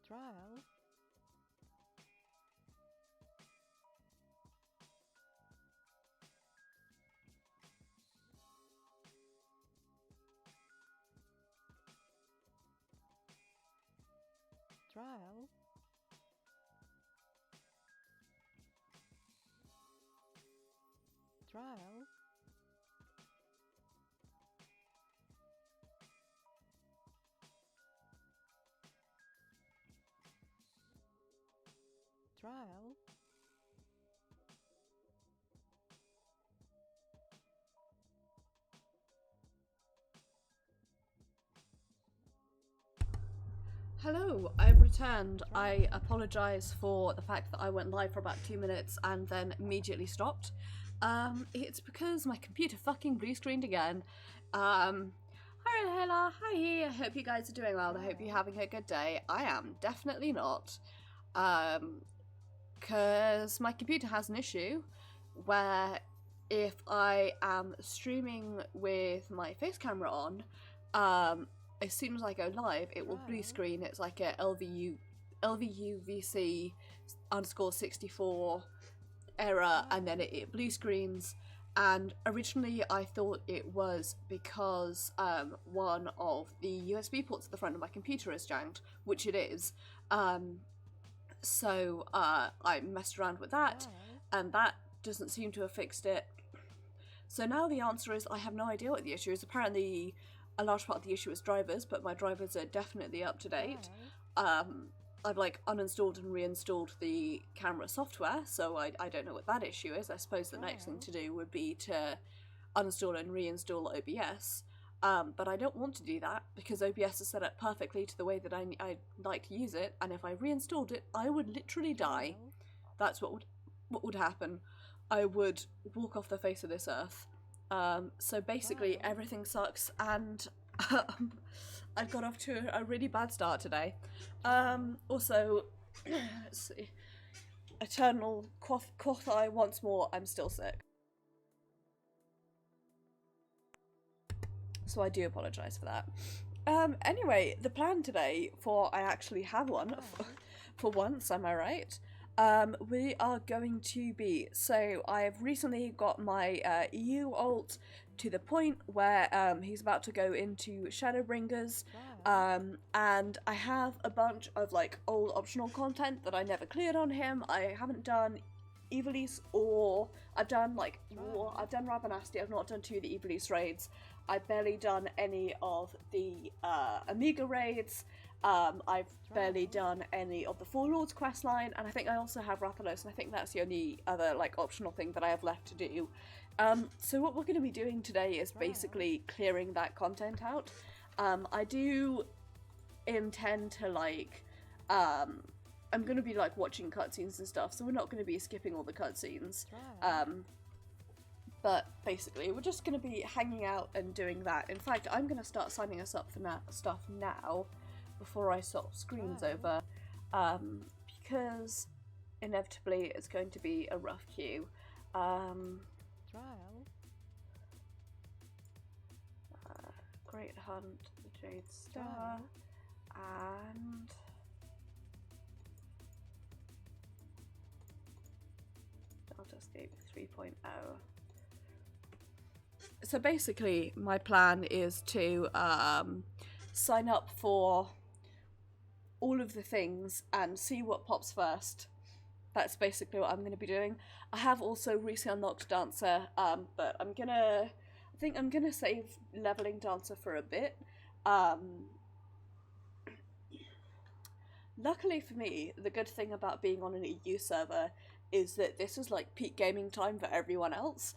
Trial. Trial. Trial. Trial. Hello, I've returned. I apologise for the fact that I went live for about 2 minutes and then immediately stopped. It's because my computer fucking blue screened again. Hi Hela, hi, I hope you guys are doing well. I hope you're having a good day. I am definitely not. Because my computer has an issue where if I am streaming with my face camera on, as soon as I go live, it will blue screen. It's like a LVUVC _64 error, and then it blue screens. And originally I thought it was because one of the USB ports at the front of my computer is janked, which it is. So I messed around with that, and that doesn't seem to have fixed it. So now the answer is I have no idea what the issue is. Apparently a large part of the issue is drivers, but my drivers are definitely up to date. I've like uninstalled and reinstalled the camera software, so I don't know what that issue is. I suppose the next thing to do would be to uninstall and reinstall OBS, but I don't want to do that because OBS is set up perfectly to the way that I like to use it, and if I reinstalled it, I would literally die. That's what would happen. I would walk off the face of this earth. So basically everything sucks, and I got off to a really bad start today. Also, let's see, eternal quath eye once more, I'm still sick. So I do apologise for that. Anyway, the plan today, for I actually have one, for once, am I right? We are going to be, so I've recently got my EU alt to the point where he's about to go into Shadowbringers, and I have a bunch of like old optional content that I never cleared on him. I haven't done Evilise, or I've done like war, I've done Rabanasti, I've not done 2 of the Evilise raids, I've barely done any of the Amiga raids. I've barely done any of the Four Lords questline, and I think I also have Rathalos, and I think that's the only other like optional thing that I have left to do. So what we're going to be doing today is basically clearing that content out. I do intend to like, I'm going to be like watching cutscenes and stuff, so we're not going to be skipping all the cutscenes. But basically we're just going to be hanging out and doing that. In fact, I'm going to start signing us up for stuff now, before I swap screens over, because inevitably it's going to be a rough queue. Great Hunt, the Jade Star, and Delta Escape 3.0. So basically my plan is to sign up for all of the things and see what pops first. That's basically what I'm going to be doing. I have also recently unlocked Dancer, but I think I'm gonna save leveling Dancer for a bit. Luckily for me, the good thing about being on an EU server is that this is like peak gaming time for everyone else.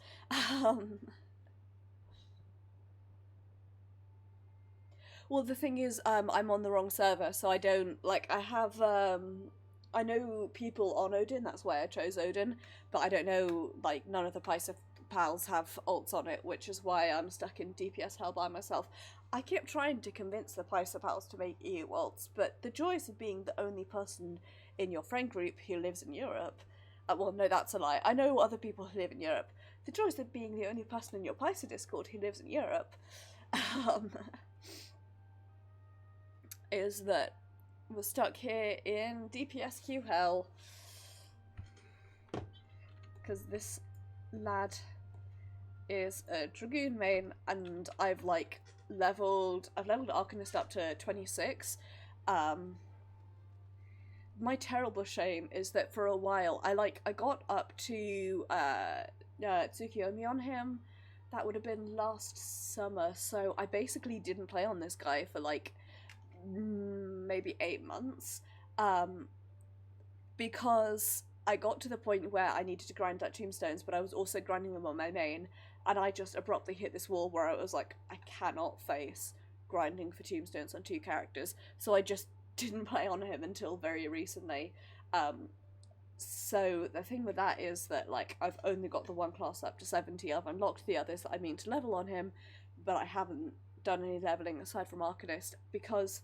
Well, the thing is, I'm on the wrong server, so I don't, like, I have, I know people on Odin, that's why I chose Odin, but I don't know, like, none of the pals have alts on it, which is why I'm stuck in DPS hell by myself. I kept trying to convince the pals to make EU alts, but the joys of being the only person in your friend group who lives in Europe, well, no, that's a lie, I know other people who live in Europe, the joys of being the only person in your Paisa Discord who lives in Europe, is that We're stuck here in DPSQ hell. Because this lad is a Dragoon main, and I've leveled Arcanist up to 26. My terrible shame is that for a while I got up to Tsukiyomi on him. That would have been last summer, so I basically didn't play on this guy for maybe 8 months, because I got to the point where I needed to grind out tombstones, but I was also grinding them on my main, and I just abruptly hit this wall where I was like, I cannot face grinding for tombstones on 2 characters, so I just didn't play on him until very recently. So the thing with that is that I've only got the one class up to 70. I've unlocked the others that I mean to level on him, but I haven't done any leveling aside from Arcanist, because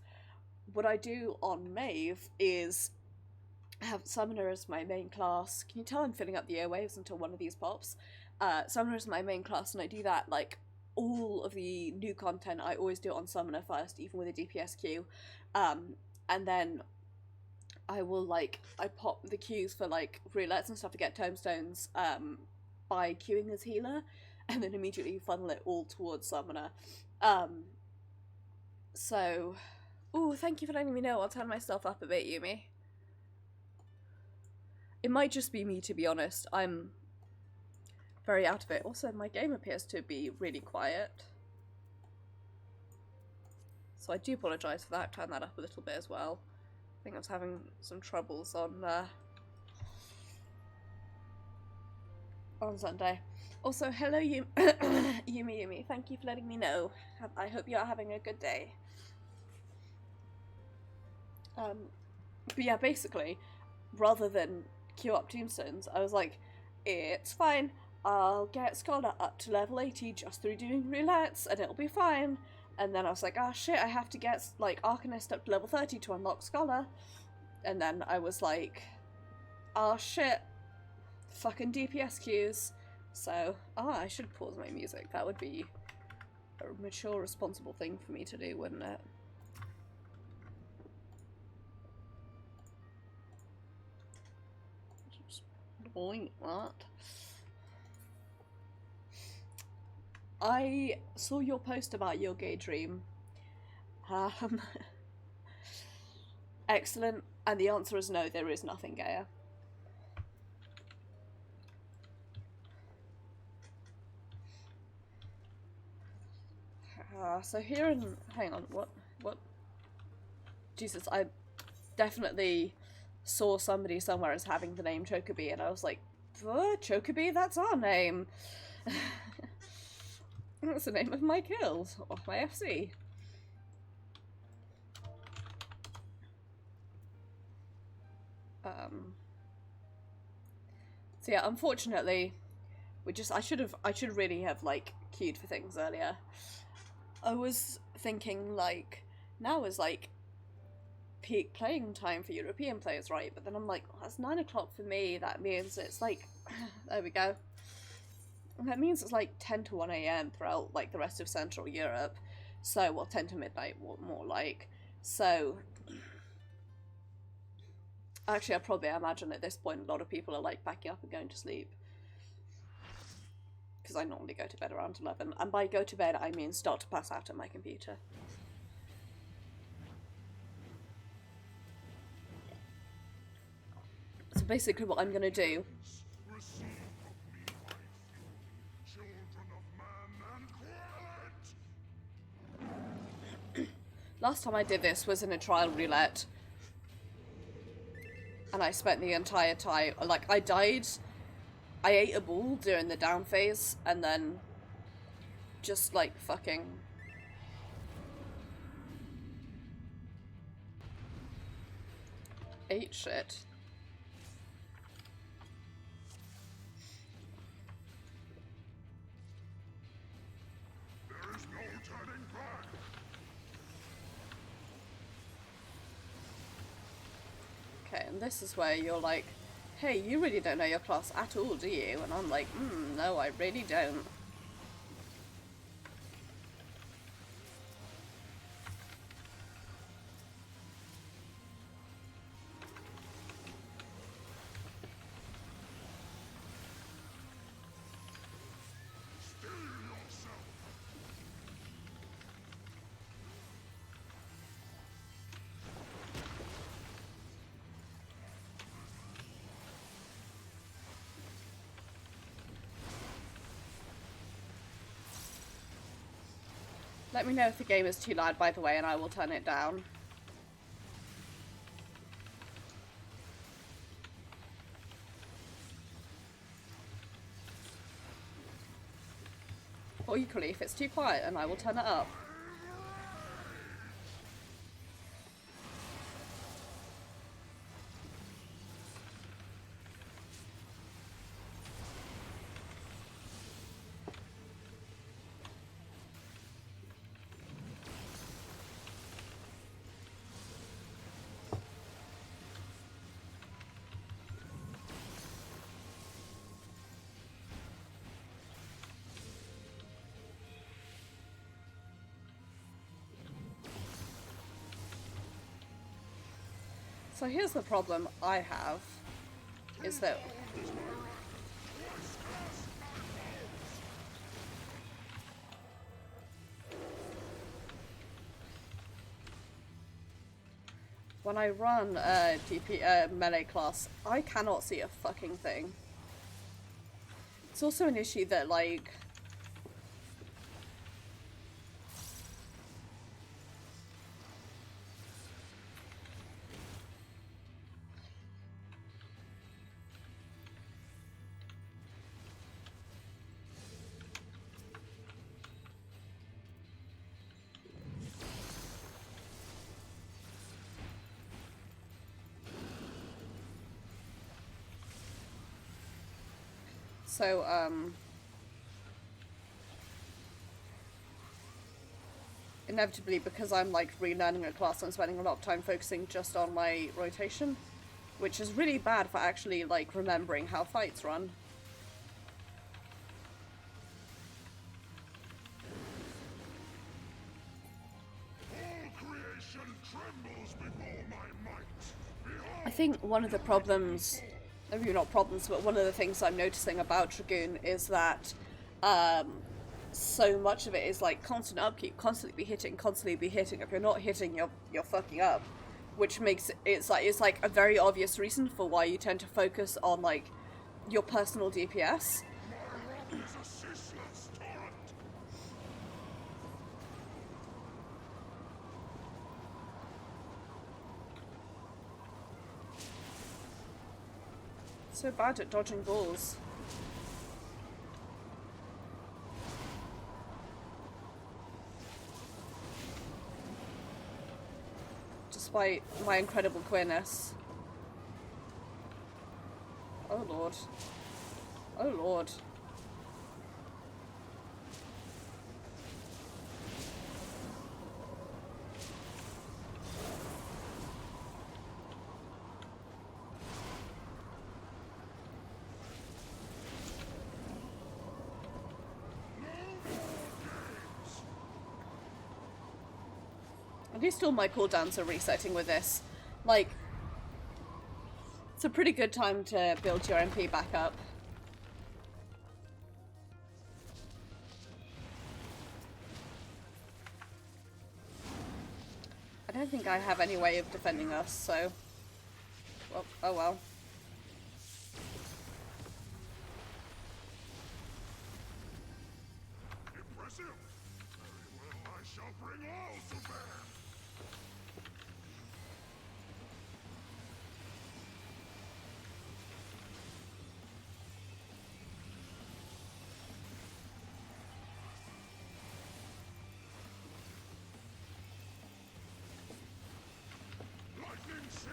what I do on Maeve is have Summoner as my main class. Can you tell I'm filling up the airwaves until one of these pops? Summoner is my main class, and I do that all of the new content. I always do it on Summoner first, even with a DPSQ, and then I will I pop the queues for roulettes and stuff to get tombstones by queuing as healer, and then immediately funnel it all towards Summoner. So, ooh, thank you for letting me know. I'll turn myself up a bit, Yumi. It might just be me, to be honest. I'm very out of it. Also, my game appears to be really quiet, so I do apologise for that. Turn that up a little bit as well. I think I was having some troubles on Sunday. Also, hello Yumi. Thank you for letting me know. I hope you are having a good day. But yeah, basically, rather than queue up tombstones, I was like, it's fine. I'll get Scholar up to level 80 just through doing roulettes, and it'll be fine. And then I was like, oh shit, I have to get Arcanist up to level 30 to unlock Scholar. And then I was like, oh shit, fucking DPS queues. So, I should pause my music. That would be a mature, responsible thing for me to do, wouldn't it? Just blink that. I saw your post about your gay dream. Excellent. And the answer is no, there is nothing gayer. So here in... Hang on, what? Jesus, I definitely saw somebody somewhere as having the name Chocobi, and I was like, Chocobi, that's our name. That's the name of my kills, off my FC. So yeah, unfortunately, I should really have queued for things earlier. I was thinking now is peak playing time for European players, right? But then I'm like, well, that's 9 o'clock for me. That means it's there we go. That means it's 10 to 1 AM throughout the rest of Central Europe. So, well, 10 to midnight more like. So, actually, I imagine at this point a lot of people are backing up and going to sleep. Because I normally go to bed around 11. And by go to bed, I mean start to pass out at my computer. So basically what I'm going to do... Last time I did this was in a trial roulette. And I spent the entire time... I died... I ate a ball during the down phase, and then just fucking ate shit. There is no turning back. Okay, and this is where you're like, hey, you really don't know your class at all, do you? And I'm like, no, I really don't. Let me know if the game is too loud, by the way, and I will turn it down. Or equally, if it's too quiet, and I will turn it up. So here's the problem I have, is that when I run a melee class, I cannot see a fucking thing. It's also an issue that, like, so, inevitably, because I'm, like, relearning a class, I'm spending a lot of time focusing just on my rotation, which is really bad for actually, like, remembering how fights run. I think one of the problems, maybe not problems, but one of the things I'm noticing about Dragoon is that so much of it is like constant upkeep, constantly be hitting. If you're not hitting, you're fucking up, which makes it's like a very obvious reason for why you tend to focus on like your personal DPS. So bad at dodging balls. Despite my incredible queerness. Oh lord. Oh lord. At least all my cooldowns are resetting with this. Like, it's a pretty good time to build your MP back up. I don't think I have any way of defending us, so... Well, oh well. Impressive! Very well, I shall bring all to bear! Lightning shift!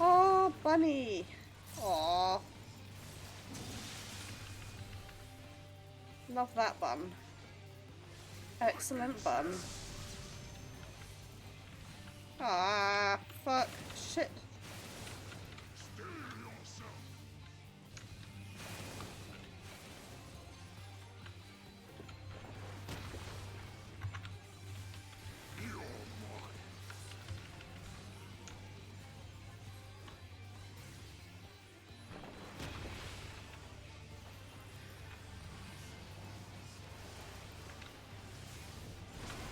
Oh, bunny! Aww. Love that bun. Excellent bun. Ah, fuck. Shit. Steel yourself! You're mine!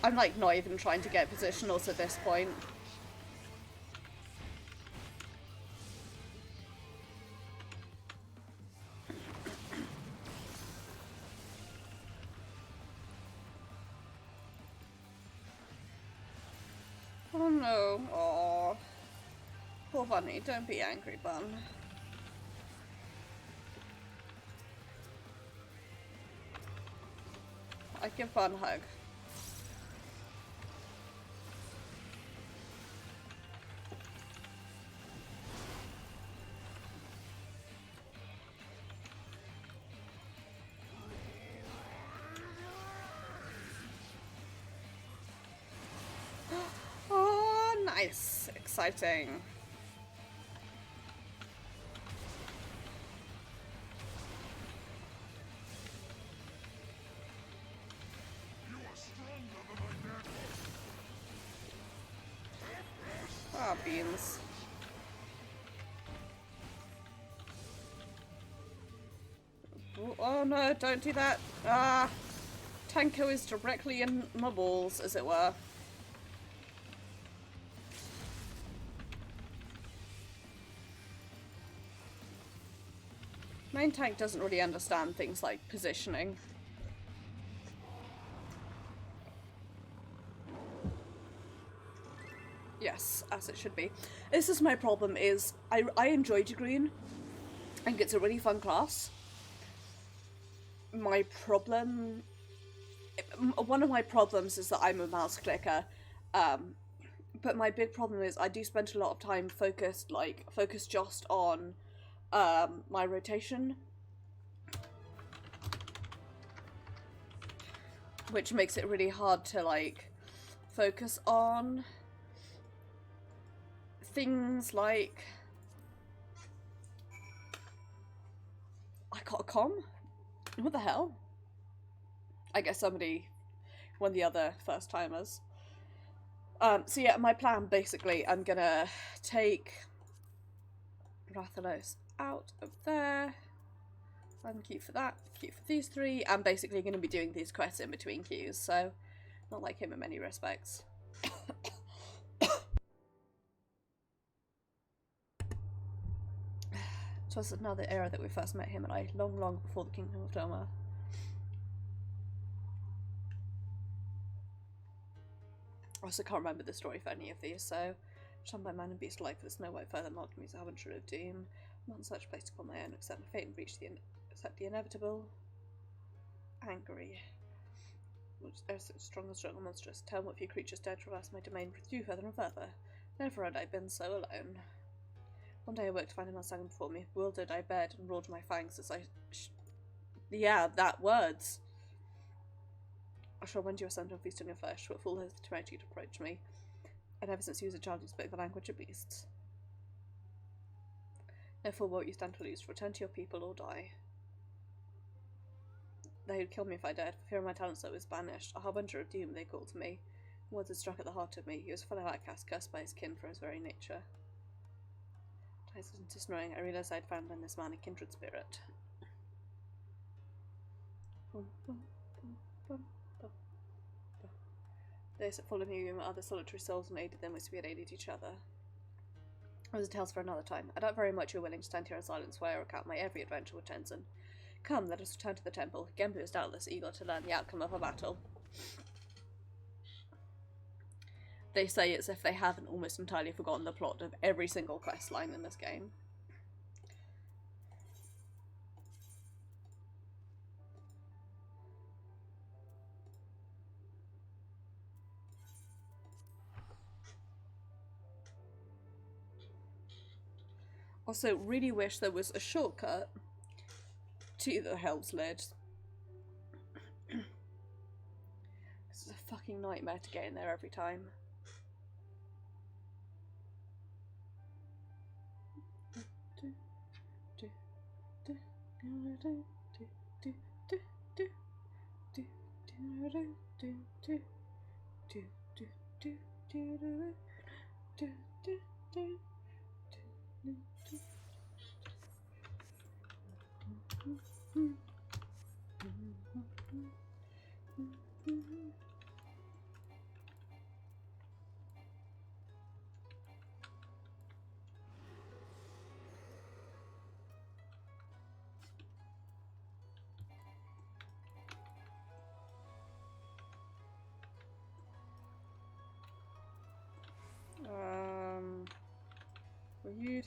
I'm like not even trying to get positionals at this point. Oh no. Oh. Poor Bunny. Don't be angry, Bun. I give Bun a hug. Oh, nice. Exciting. You are stronger than I dare. Ah, beans. Oh no, don't do that. Ah. Tanko is directly in my balls, as it were. Main tank doesn't really understand things like positioning. Yes, as it should be. This is my problem, is I enjoy Green. I think it's a really fun class. My problem... One of my problems is that I'm a mouse clicker. But my big problem is I do spend a lot of time focused just on my rotation. Which makes it really hard to, like, focus on things like... I got a comm? What the hell? I guess somebody, one of the other first timers. So yeah, my plan, basically, I'm gonna take Rathalos out of there. And keep for that, keep for these three. I'm basically going to be doing these quests in between queues, so not like him in many respects. It was another era that we first met him and I, long, long before the Kingdom of Doma. I also can't remember the story for any of these, so shunned by man and beast alike for the snow white further marked me as a harbinger of doom. Not in such place upon my own, accept my fate and reach accept the inevitable. Angry. Strong and strong and monstrous. Tell what few creatures dare traverse my domain with you further and further. Never had I been so alone. One day I woke to find him standing before me. Bewildered, I bared and roared my fangs as I... yeah, that words. I shall rend you asunder and feast on your flesh. What fool has the temerity to approach me? And ever since you was a child, you spoke the language of beasts. Therefore, what you stand to lose? Return to your people or die. They would kill me if I dared, for fear of my talents that was banished. A harbinger of doom, they called me. Words had struck at the heart of me. He was a fellow outcast, cursed by his kin for his very nature. As I was knowing, I realised I had found in this man a kindred spirit. Those that followed me were other solitary souls and aided them as we had aided each other. It was a tale for another time. I doubt very much you are willing to stand here in silence while I recount my every adventure with Tenzin. Come, let us return to the temple. Genbu is doubtless eager to learn the outcome of a battle. They say it's if they haven't almost entirely forgotten the plot of every single quest line in this game. Also, really wish there was a shortcut to the Helm's Lid. This is a fucking nightmare to get in there every time.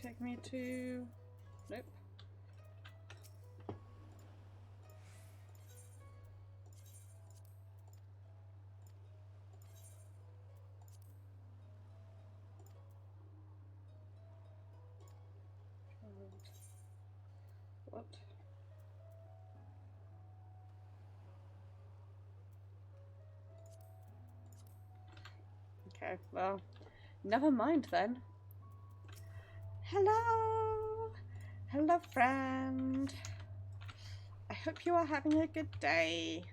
take me to... Nope. What? Okay, well, never mind then. Hello! Hello, friend. I hope you are having a good day.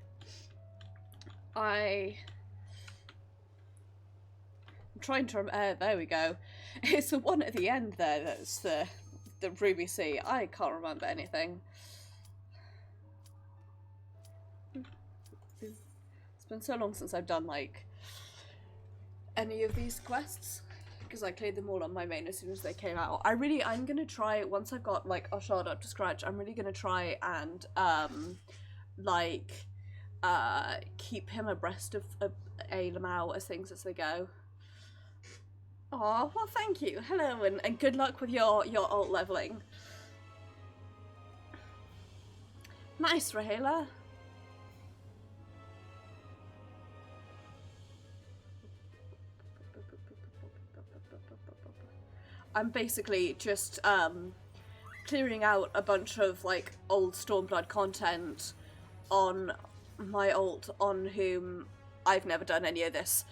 I'm trying to there we go. It's the one at the end there that's the Ruby Sea. I can't remember anything. It's been so long since I've done like any of these quests because I cleared them all on my main as soon as they came out. I'm gonna try, once I've got like Oshard up to scratch, I'm really gonna try and keep him abreast of a Lamau as things as they go. Oh, well, thank you. Hello, and good luck with your alt leveling. Nice, Rahela. I'm basically just clearing out a bunch of like old Stormblood content on my alt on whom I've never done any of this.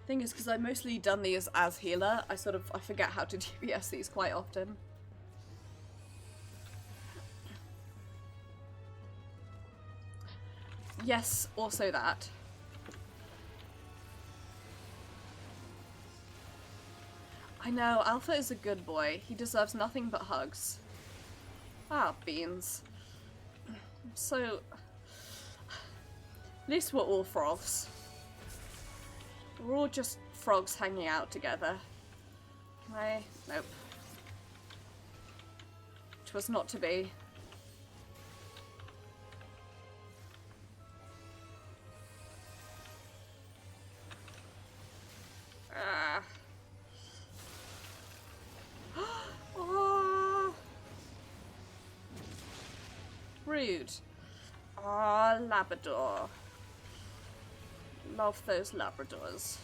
Thing is, because I've mostly done these as healer, I forget how to DPS these quite often. Yes, also that. I know, Alpha is a good boy. He deserves nothing but hugs. Ah, beans. So, at least we're all frogs. We're all just frogs hanging out together. Nope. Which was not to be. Oh. Rude. Ah, Labrador. Love those Labradors.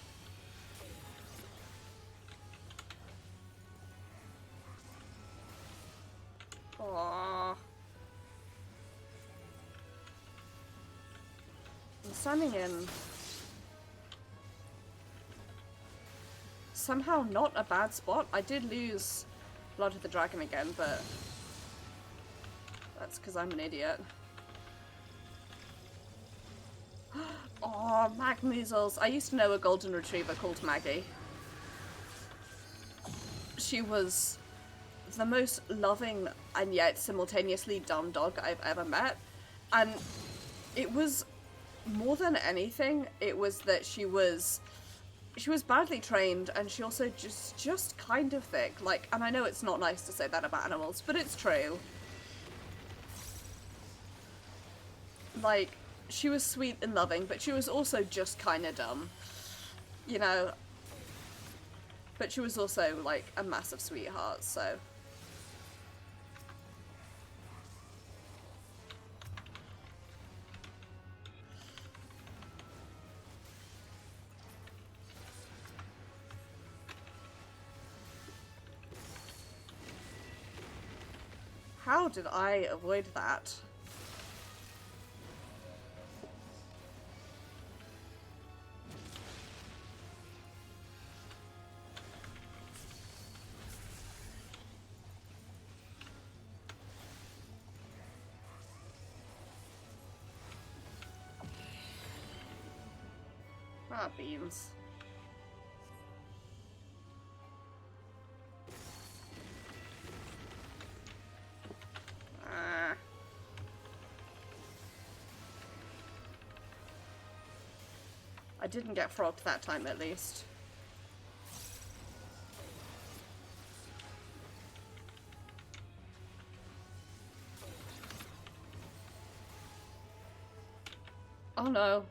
Aww. I'm standing in somehow not a bad spot. I did lose Blood of the Dragon again, but that's because I'm an idiot. Oh, Mag Measles. I used to know a golden retriever called Maggie. She was the most loving and yet simultaneously dumb dog I've ever met. And it was, more than anything, it was that she was badly trained, and she also just kind of thick. Like, and I know it's not nice to say that about animals, but it's true. Like, she was sweet and loving, but she was also just kind of dumb. You know? But she was also, like, a massive sweetheart, so... How did I avoid that? Ah, beans. I didn't get frogged that time, at least. Oh no.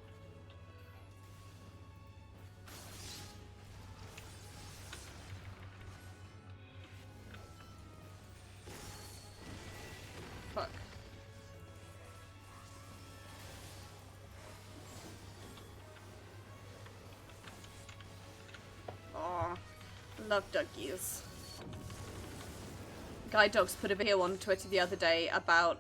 Love doggies. Guide Dogs put a video on Twitter the other day about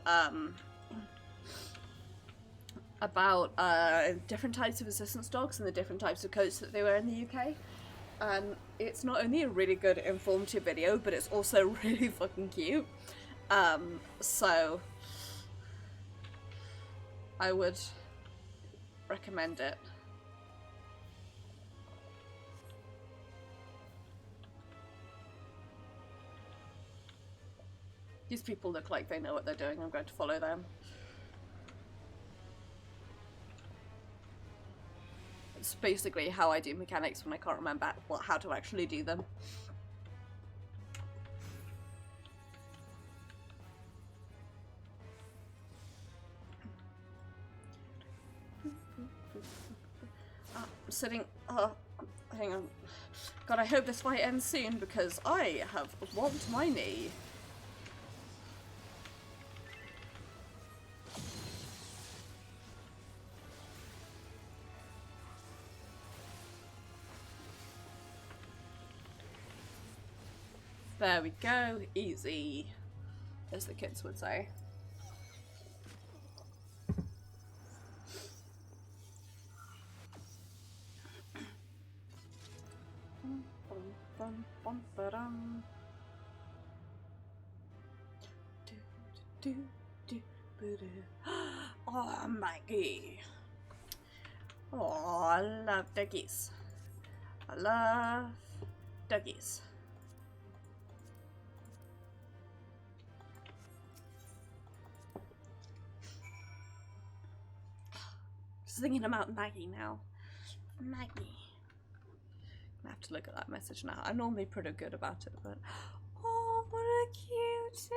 different types of assistance dogs and the different types of coats that they wear in the UK. And it's not only a really good informative video, but it's also really fucking cute. So I would recommend it. These people look like they know what they're doing. I'm going to follow them. It's basically how I do mechanics when I can't remember how to actually do them. I'm sitting. Hang on. God, I hope this fight ends soon because I have whomped my knee. There we go, easy, as the kids would say. Oh, Maggie. Oh, I love doggies. I love doggies. Just thinking about Maggie now. Maggie. I have to look at that message now. I'm normally pretty good about it, but oh, what a cutie!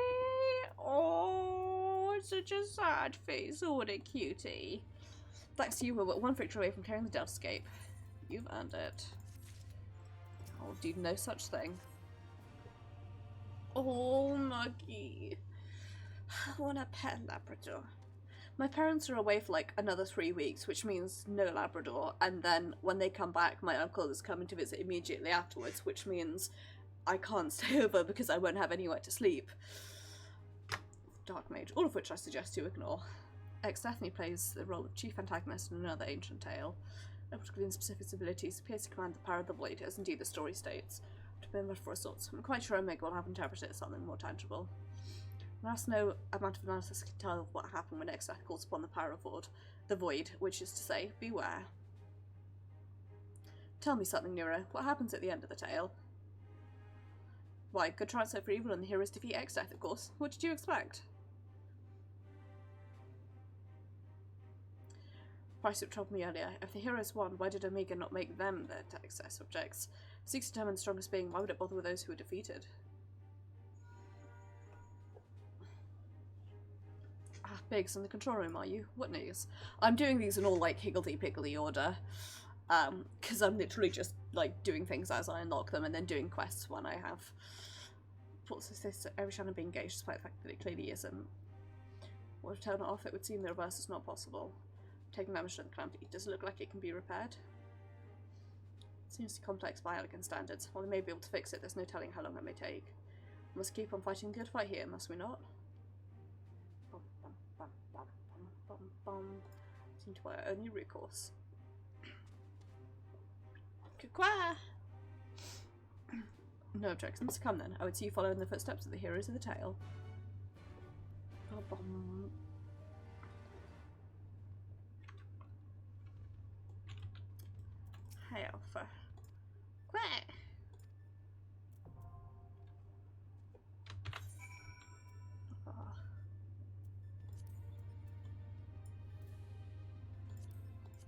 Oh, it's such a sad face. Oh, what a cutie! Thanks to you, we're one victory away from clearing the Deltascape. You've earned it. I'll do no such thing. Oh, Maggie. I want a pet Labrador. My parents are away for like another 3 weeks, which means no Labrador, and then when they come back, my uncle is coming to visit immediately afterwards, which means I can't stay over because I won't have anywhere to sleep. Dark Mage, all of which I suggest you ignore. Ex-Daphne plays the role of chief antagonist in another ancient tale. Able to glean specific abilities, appears to command the power of the void, as indeed the story states. To be for assaults, I'm quite sure Omega will have interpreted something more tangible. There's no amount of analysis can tell what happened when Ex-Daphne calls upon the power of the void, which is to say, beware. Tell me something, Nero. What happens at the end of the tale? Why, good transfer for evil and the heroes defeat Ex-Daphne, of course. What did you expect? Price it troubled me earlier. If the heroes won, why did Omega not make them their access subjects? Seeks to determine the strongest being, why would it bother with those who were defeated? Ah, Biggs, in the control room, are you? What news? I'm doing these in all, like, higgledy-piggledy order. Because I'm literally just, like, doing things as I unlock them and then doing quests when I have. What's this? Every channel being engaged, despite the fact that it clearly isn't. Or to turn it off, it would seem the reverse is not possible. Taking damage to the calamity, does it look like it can be repaired? It seems complex by elegant standards. While they may be able to fix it, there's no telling how long it may take. We must keep on fighting the good fight here, must we not? Bum, bum, bum, bum, bum, bum, bum. Seem to be our only recourse. Kukwa! No objections. Come then. I would see you following the footsteps of the heroes of the tale. Bum, bum. Hey, Alpha. Quack! Oh.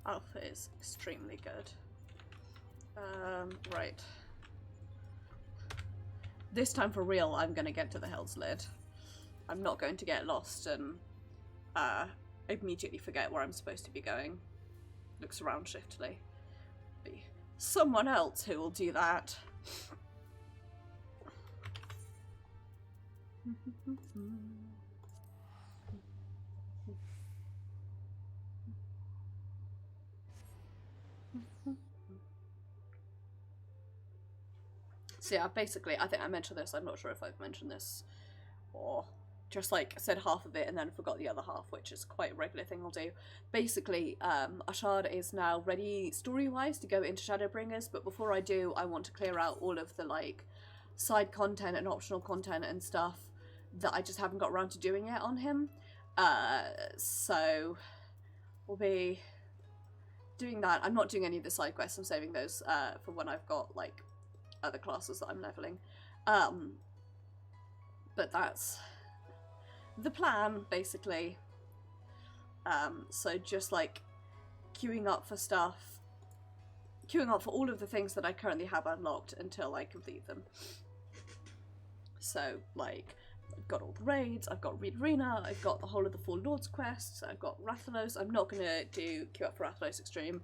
Alpha is extremely good. Right. This time for real, I'm gonna get to the Hell's Lid. I'm not going to get lost and immediately forget where I'm supposed to be going. Looks around shiftily. Be someone else who will do that. So yeah, basically, I think I mentioned this, I'm not sure if I've mentioned this, or just like said half of it and then forgot the other half, which is quite a regular thing I'll do. Basically, Ashard is now ready story-wise to go into Shadowbringers, but before I do, I want to clear out all of the like side content and optional content and stuff that I just haven't got around to doing yet on him. So we'll be doing that. I'm not doing any of the side quests, I'm saving those for when I've got like other classes that I'm leveling. But that's the plan, basically. So just like queuing up for stuff, queuing up for all of the things that I currently have unlocked until I complete them. So like, I've got all the raids, I've got Reed Arena, I've got the whole of the Four Lords quests, I've got Rathalos. I'm not gonna do queue up for Rathalos Extreme,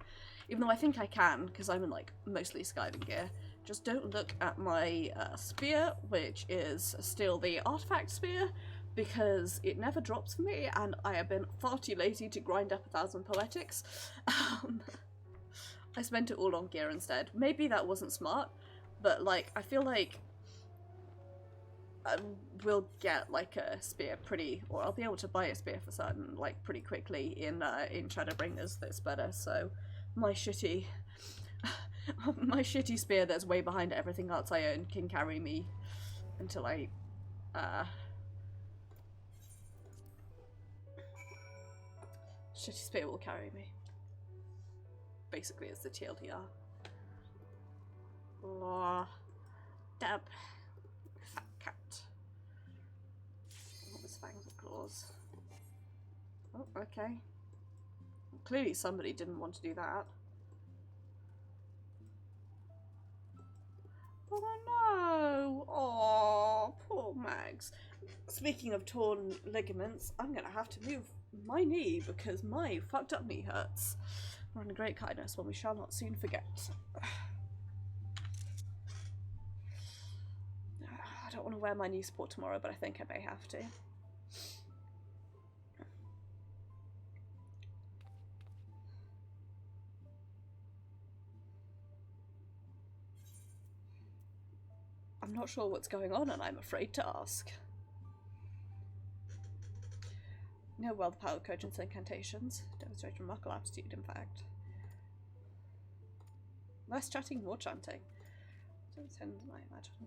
even though I think I can, because I'm in like mostly Skywing gear. Just don't look at my spear, which is still the artifact spear, because it never drops for me, and I have been far too lazy to grind up 1,000 poetics. I spent it all on gear instead. Maybe that wasn't smart, but like, I feel like I will get like a spear pretty, or I'll be able to buy a spear for certain like pretty quickly in Shadowbringers that's better. So my shitty spear that's way behind everything else I own can carry me until I shitty spear will carry me. Basically, it's the TLDR. Oh, dab. Fat cat. All his fangs and claws. Oh, okay. Clearly somebody didn't want to do that. Oh no! Oh, poor Mags. Speaking of torn ligaments, I'm gonna have to move my knee because my fucked up knee hurts. We're on a great kindness, one we shall not soon forget. I don't want to wear my knee support tomorrow, but I think I may have to. I'm not sure what's going on, and I'm afraid to ask. No, well, the power of cogence incantations demonstrate remarkable aptitude, in fact. Less chatting, more chanting. Tenzin, I imagine.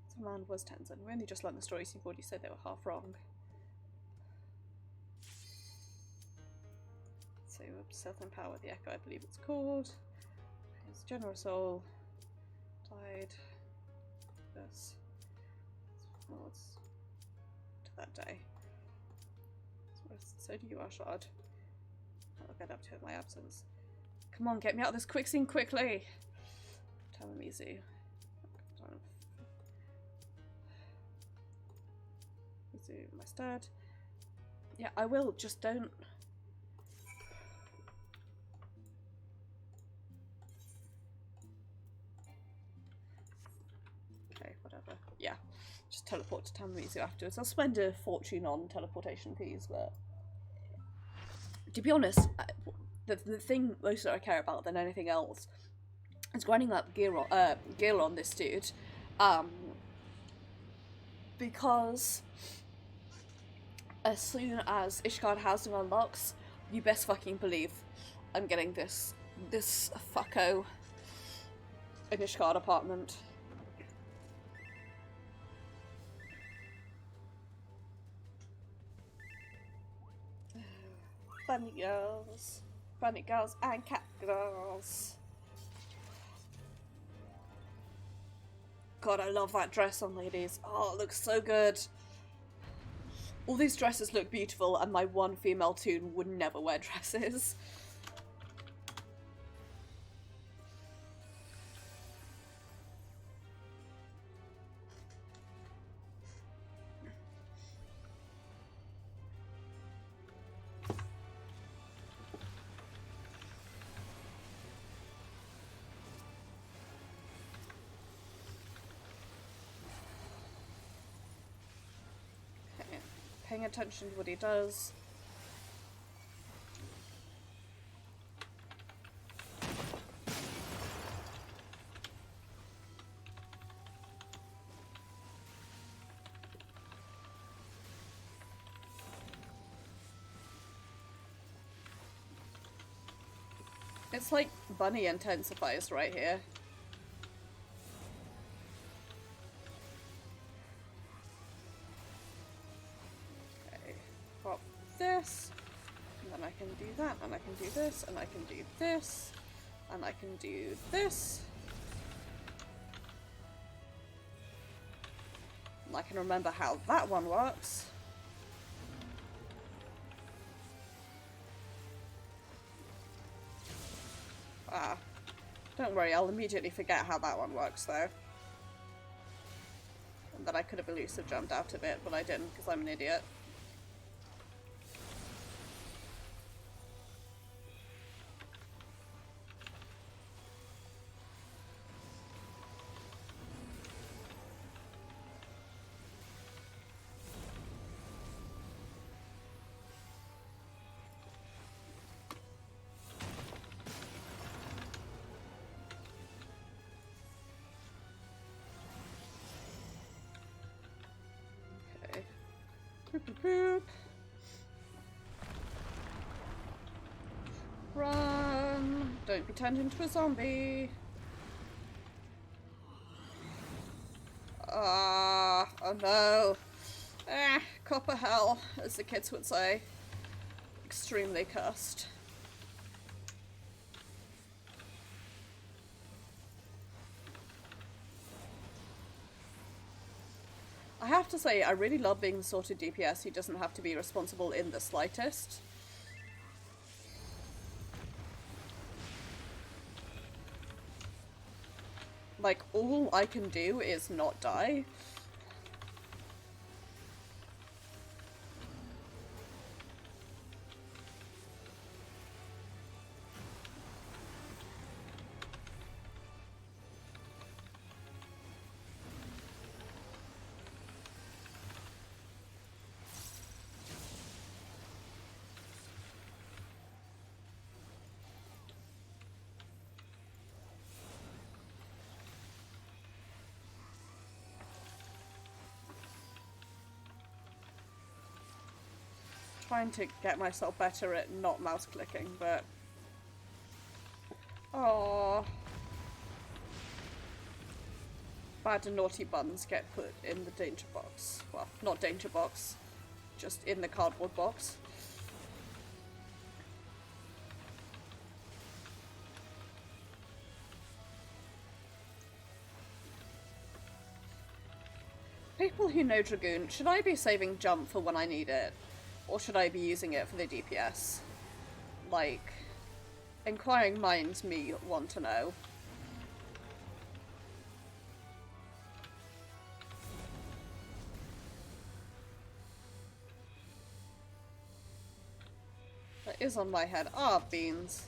Some man was Tenzin. We only just learned the stories, you've already said they were half wrong. So, Southern Power, the Echo, I believe it's called. His general soul died. This. Well, it's to that day. So do you, Ashard. I'll get up to it in my absence. Come on, get me out of this quick scene quickly! Tamamizu. Mizu, my stud. Yeah, I will, just don't. Okay, whatever. Yeah. Just teleport to Tamamizu afterwards. I'll spend a fortune on teleportation fees, but to be honest, the thing most that I care about than anything else is grinding up gear on this dude, because as soon as Ishgard Housing unlocks, you best fucking believe I'm getting this fucko an Ishgard apartment. Bunny girls and cat girls. God, I love that dress on ladies. Oh, it looks so good. All these dresses look beautiful, and my one female toon would never wear dresses. Paying attention to what he does. It's like bunny intensifies right here. Okay, pop this, and then I can do that, and I can do this, and I can do this, and I can do this. And I can remember how that one works. Ah, don't worry, I'll immediately forget how that one works though. And that I could have elusive jumped out of it, but I didn't because I'm an idiot. Boop, boop, boop. Run! Don't be turned into a zombie. Ah, oh no. Ah, copper hell, as the kids would say. Extremely cursed. I have to say, I really love being the sort of DPS who doesn't have to be responsible in the slightest. Like, all I can do is not die. Trying to get myself better at not mouse clicking, but oh, bad and naughty buns get put in the danger box. Well, not danger box, just in the cardboard box. People who know Dragoon, should I be saving jump for when I need it? Or should I be using it for the DPS? Like, inquiring minds me want to know. That is on my head. Ah, beans.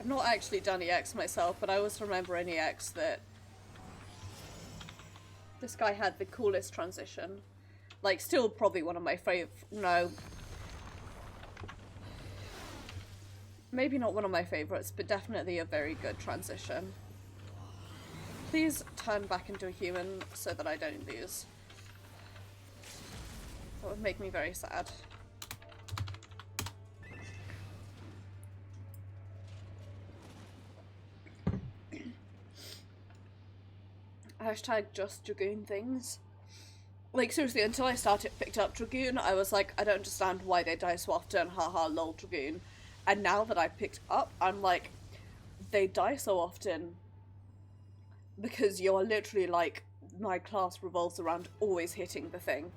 I've not actually done EX myself, but I always remember in EX that this guy had the coolest transition. Like, still probably one of my favourite. No. Maybe not one of my favourites, but definitely a very good transition. Please turn back into a human so that I don't lose. That would make me very sad. Hashtag just Dragoon things. Like, seriously, until I picked up Dragoon, I was like, I don't understand why they die so often, haha, lol, Dragoon. And now that I've picked up, I'm like, they die so often because you're literally like, my class revolves around always hitting the thing.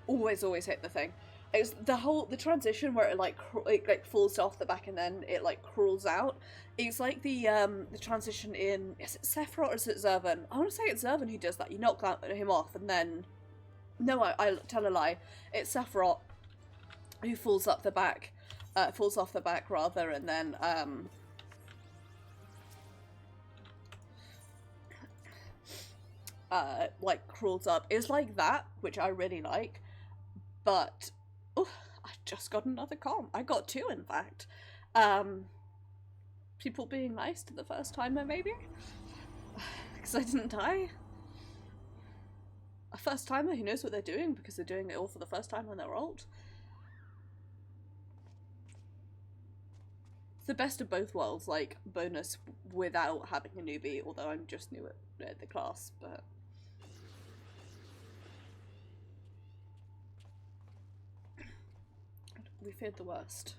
Always hit the thing. It's the transition where it like falls off the back and then it like crawls out. It's like the transition in, is it Sephiroth or is it Zervan? I want to say it's Zervan who does that. You knock him off and then, no, I tell a lie. It's Sephiroth who falls off the back rather, and then like crawls up, is like that, which I really like. But oh, I just got another comp. I got two, in fact. People being nice to the first timer, maybe, because I didn't die. A first timer who knows what they're doing because they're doing it all for the first time when they're old. It's the best of both worlds, like bonus without having a newbie, although I'm just new at the class, but we feared the worst.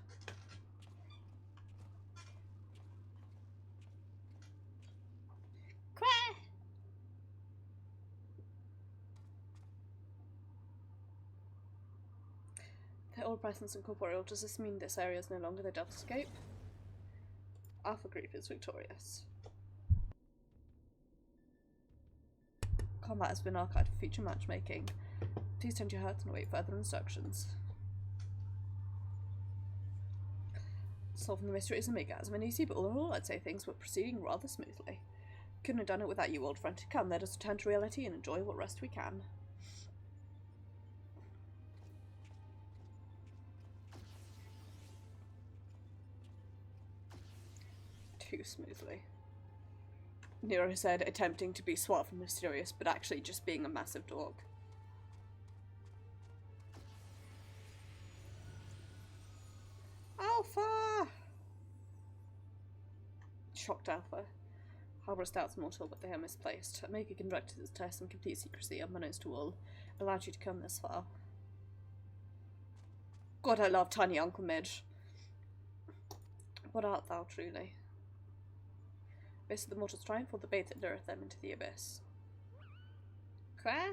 Quack! They're all presence and corporeal. Does this mean this area is no longer the Devil's Escape? Alpha Group is victorious. Combat has been archived for future matchmaking. Please tend your hearts and await further instructions. Solving the mystery isn't an easy, but all in all, I'd say things were proceeding rather smoothly. Couldn't have done it without you, old friend. Come, let us return to reality and enjoy what rest we can. Too smoothly. Nero said, attempting to be suave and mysterious, but actually just being a massive dog. Alpha! Shocked Alpha. Harbour's doubts mortal, but they are misplaced. Maker conducted this test in complete secrecy, unbeknownst to all, allowed you to come this far. God, I love tiny Uncle Midge. What art thou, truly? Base of the mortal's triumph, or the bait that lureth them into the abyss? Cry?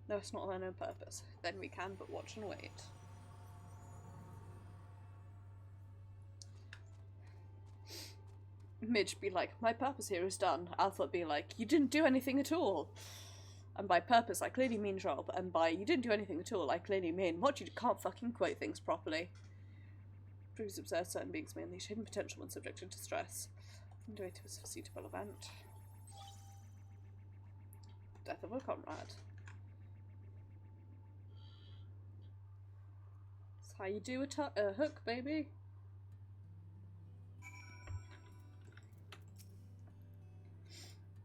No, it's not thine own purpose. Then we can but watch and wait. Midge be like, my purpose here is done. Alpha be like, you didn't do anything at all. And by purpose, I clearly mean job. And by you didn't do anything at all, I clearly mean what, you can't fucking quote things properly. Proves absurd certain beings may unleash hidden potential when subjected to stress. And wait to a foreseeable event. Death of a comrade. That's how you do a hook, baby.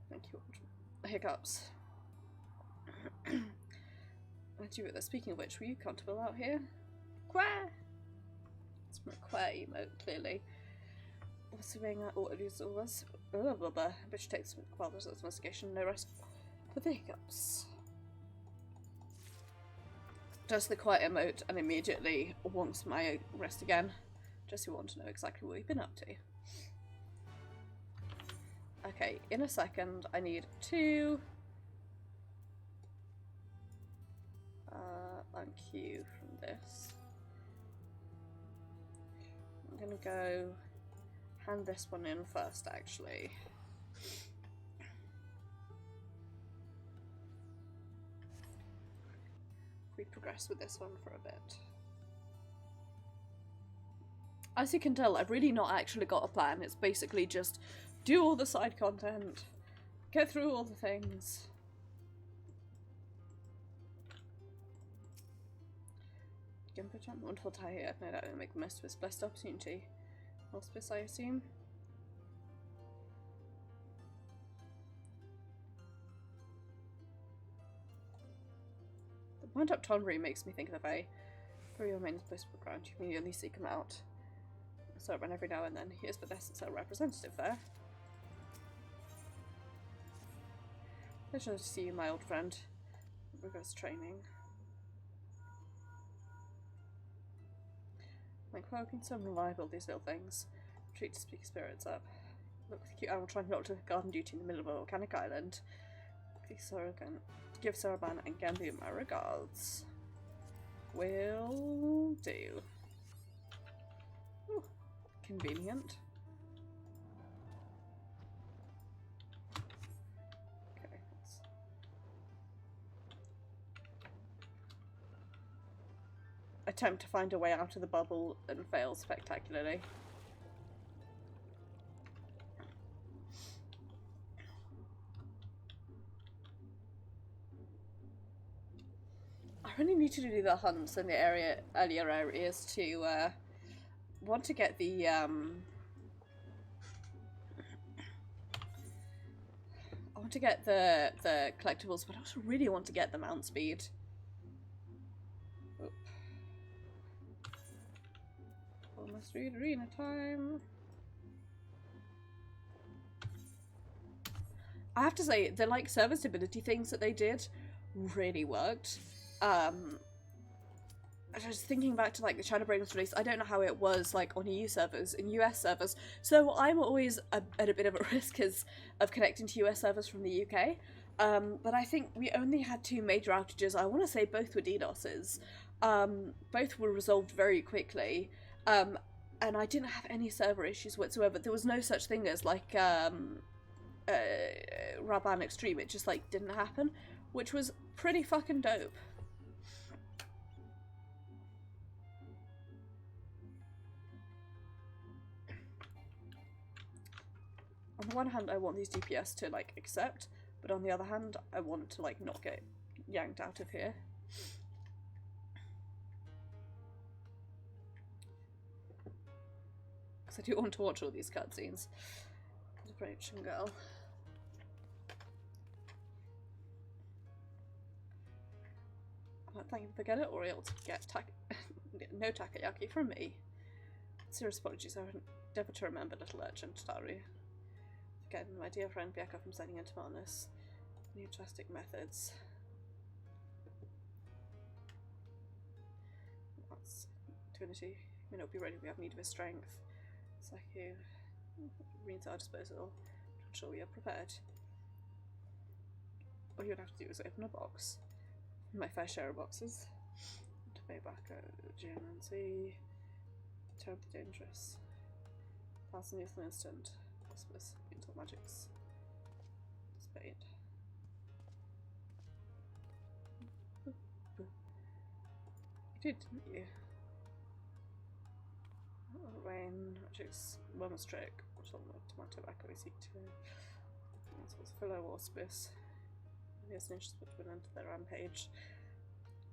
Thank you. Hiccups. Speaking of which, were you comfortable out here? Quack! It's my quack emote, clearly. What's surveying that auto use was? Blah blah blah. Bitch takes while there's investigation, no rest for the hiccups. Does the quiet emote and immediately wants my rest again. Just who want to know exactly what you've been up to. Okay, in a second I need to unqueue from this. I'm gonna go hand this one in first, actually. We progress with this one for a bit. As you can tell, I've really not actually got a plan. It's basically just do all the side content, get through all the things. Wonderful tie here. No doubt it'll make the most of this blessed opportunity. Hospice, I assume. The wind up tonnery makes me think of the bay. For your main possible ground, you can immediately seek him out. So I run every now and then. Here's the essence of representative there. Pleasure to see you, my old friend. Rigorous training. My cloaking so reliable, these little things. Treat to speak spirits up. Look, the cute animal trying not to garden duty in the middle of a volcanic island. Give Saraban and Gambia my regards. Will do. Ooh, convenient. Okay. attempt to find a way out of the bubble and fail spectacularly. I really need to do the hunts in the earlier areas to want to get the I want to get the collectibles, but I also really want to get the mount speed. Oop. Almost read arena time. I have to say, the like serviceability things that they did really worked. I was thinking back to like the Shadowbringers release. I don't know how it was like on EU servers, in US servers. So I'm always at a bit of a risk of connecting to US servers from the UK. But I think we only had 2 major outages. I want to say both were DDoSes. Both were resolved very quickly. And I didn't have any server issues whatsoever. There was no such thing as like Raban Extreme. It just like didn't happen, which was pretty fucking dope. On the one hand, I want these DPS to like accept, but on the other hand, I want to like not get yanked out of here. Because I do want to watch all these cutscenes. Approaching girl. Thank you for getting it, or able to get no takoyaki from me. Serious apologies, I would endeavour to remember little urgent Taru. Forgetting my dear friend Bieka from sending into Marnus. New drastic methods. That's Divinity. May not be ready, we have need of his strength. Psyche means our disposal. I'm sure we are prepared. All you would have to do is open a box. My fair share of boxes. To pay back Geomancy. Terribly dangerous. Pass an youthful instant. Hospice. Mental magics. Spade. You did, didn't you? Rain, magics, Wormer's trick. Which on the tomato back I seek to. This was fellow auspice. Yes, ninjas put to an end to their rampage.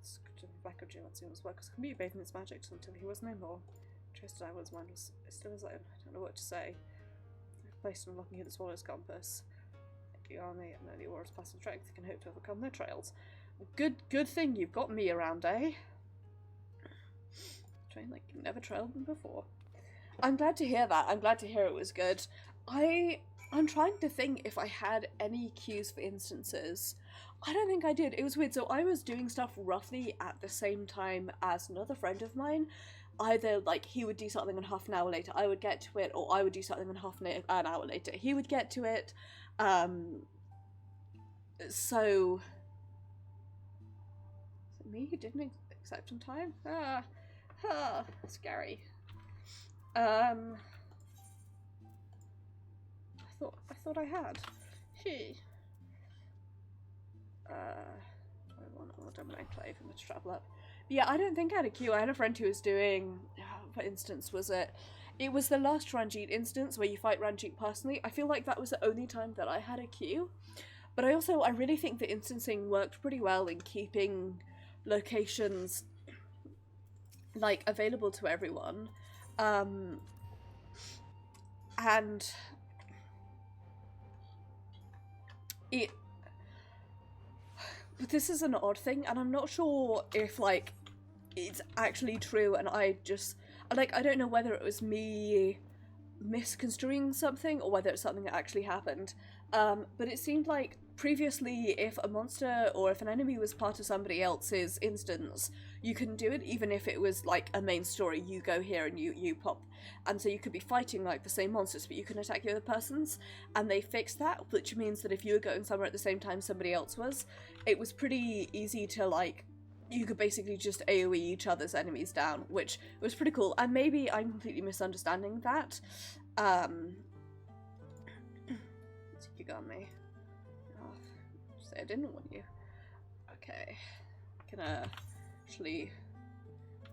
It's good to the back of Geomancy was work, because can be bathing its magic until he was no more. Trusted I was, mine was still his own. I don't know what to say. I've placed on looking at the Swallow's compass. The army and early warriors passing strength can hope to overcome their trails. Good thing you've got me around, eh? Train like you've never trailed them before. I'm glad to hear that. I'm glad to hear it was good. I'm trying to think if I had any cues for instances. I don't think I did. It was weird. So I was doing stuff roughly at the same time as another friend of mine. Either like he would do something and half an hour later I would get to it, or I would do something and an hour later he would get to it. So me who didn't accept in time? Scary. I thought I had. I want to dominate enclave and let's travel up. But yeah, I don't think I had a queue. I had a friend who was doing, for instance, it was the last Ranjit instance where you fight Ranjit personally. I feel like that was the only time that I had a queue. But I really think the instancing worked pretty well in keeping locations like available to everyone. And but this is an odd thing, and I'm not sure if like it's actually true, and I don't know whether it was me misconstruing something or whether it's something that actually happened. But it seemed like previously if a monster or if an enemy was part of somebody else's instance, you couldn't do it even if it was like a main story. You go here and you pop, and so you could be fighting like the same monsters but you can attack the other persons, and they fixed that, which means that if you were going somewhere at the same time somebody else was, it was pretty easy to like, you could basically just AoE each other's enemies down, which was pretty cool. And maybe I'm completely misunderstanding that. You got me. Oh, say I didn't want you. Okay. I'm gonna actually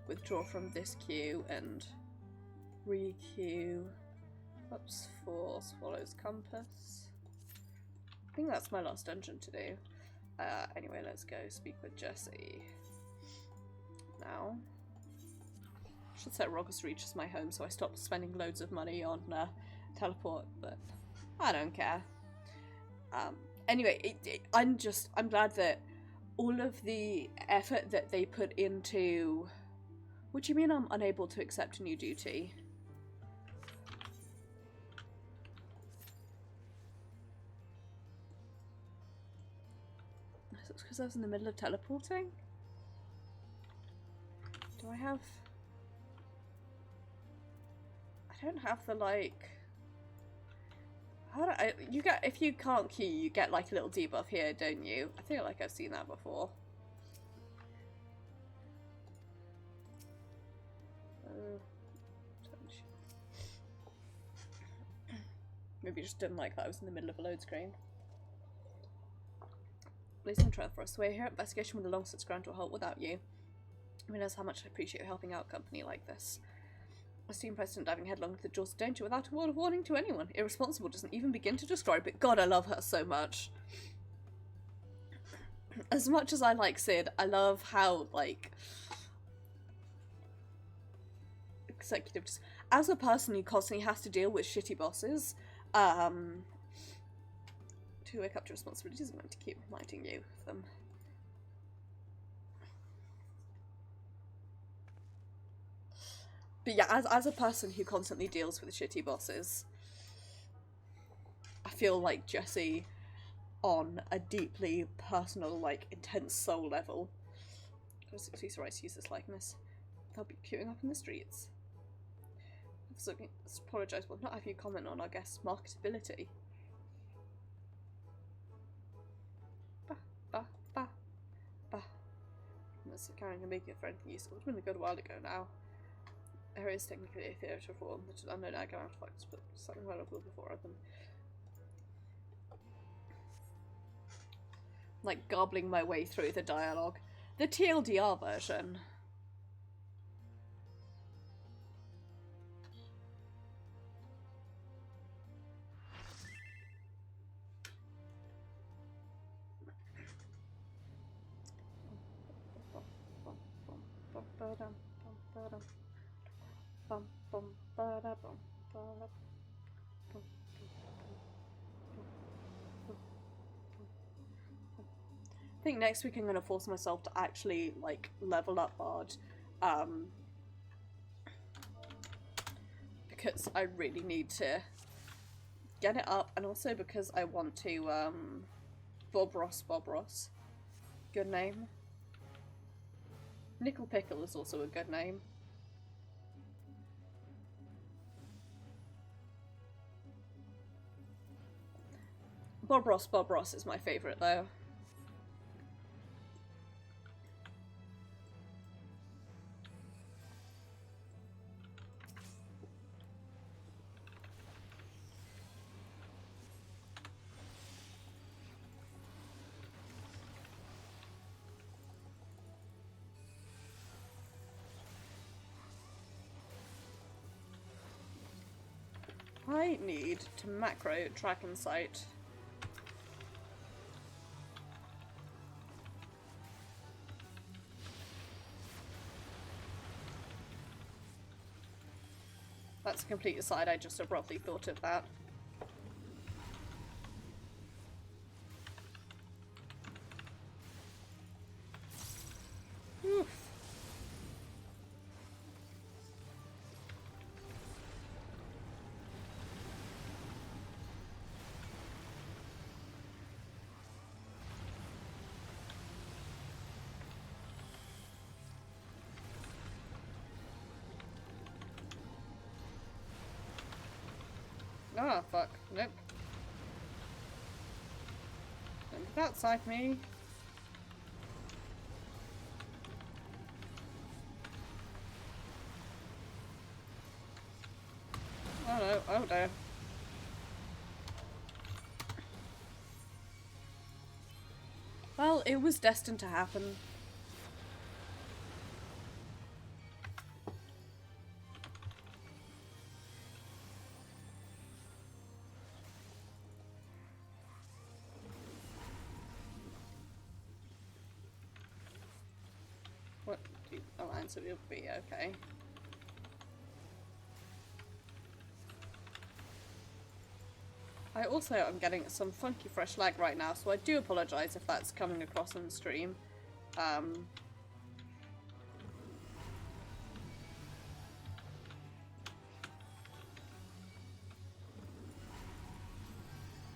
withdraw from this queue and re-queue. Oops, for Swallow's Compass. I think that's my last dungeon to do. Anyway, let's go speak with Jesse now. I should set Rogus Reach as my home so I stop spending loads of money on teleport, but I don't care. Anyway, I'm glad that all of the effort that they put into... What do you mean I'm unable to accept a new duty? Is it because I was in the middle of teleporting? Do I have... I don't have the, like... How do I... You get... If you can't queue, you get, like, a little debuff here, don't you? I feel like I've seen that before. Maybe just didn't like that I was in the middle of a load screen. Blazing trail for us. We're here at investigation with a long such ground to help without you. I realize how much I appreciate you helping out a company like this. Esteemed President diving headlong into the jaws of danger without a word of warning to anyone. Irresponsible doesn't even begin to describe it. God, I love her so much. As much as I like Sid, I love how, like... Executive... As a person who constantly has to deal with shitty bosses, to wake up to responsibilities, I'm going to keep reminding you of them. But yeah, as a person who constantly deals with shitty bosses, I feel like Jesse, on a deeply personal, like, intense soul level, excuse the right to use this likeness, they'll be queuing up in the streets. So, apologise, but not have you comment on our guest's marketability. This carrying can make it for anything useful. It's been a good while ago now. There is technically a theatre form, which is unknown ag artifacts, but something relevant before them. Like gobbling my way through the dialogue. The TLDR version. I think next week I'm going to force myself to actually, like, level up Bard. Because I really need to get it up, and also because I want to, Bob Ross. Good name. Nickel Pickle is also a good name. Bob Ross is my favourite though. I need to macro track and sight. That's a complete aside, I just abruptly thought of that. Oof. Ah, fuck. Nope. Don't get outside me. Oh no, oh no. Well, it was destined to happen. Alliance would be okay. I also am getting some funky fresh lag right now, so I do apologise if that's coming across on the stream.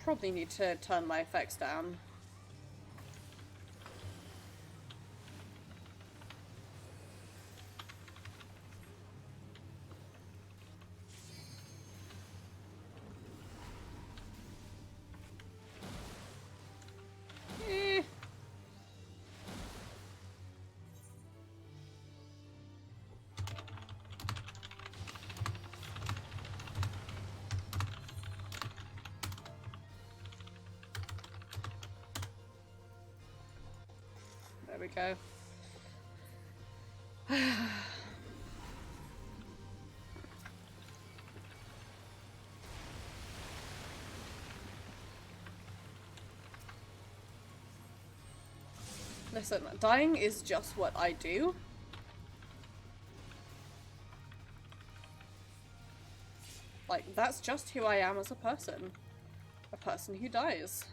Probably need to turn my effects down. There we go. Listen, dying is just what I do. Like, that's just who I am as a person. A person who dies.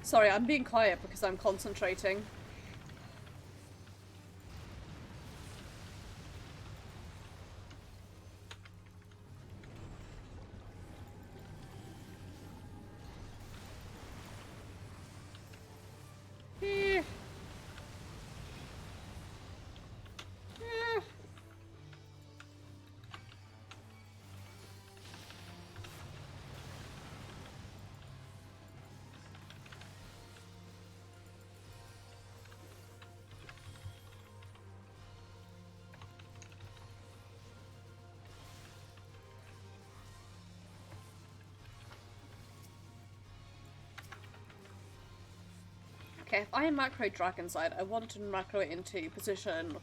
Sorry, I'm being quiet because I'm concentrating. Okay, if I macro Dragon side, I want to macro it into position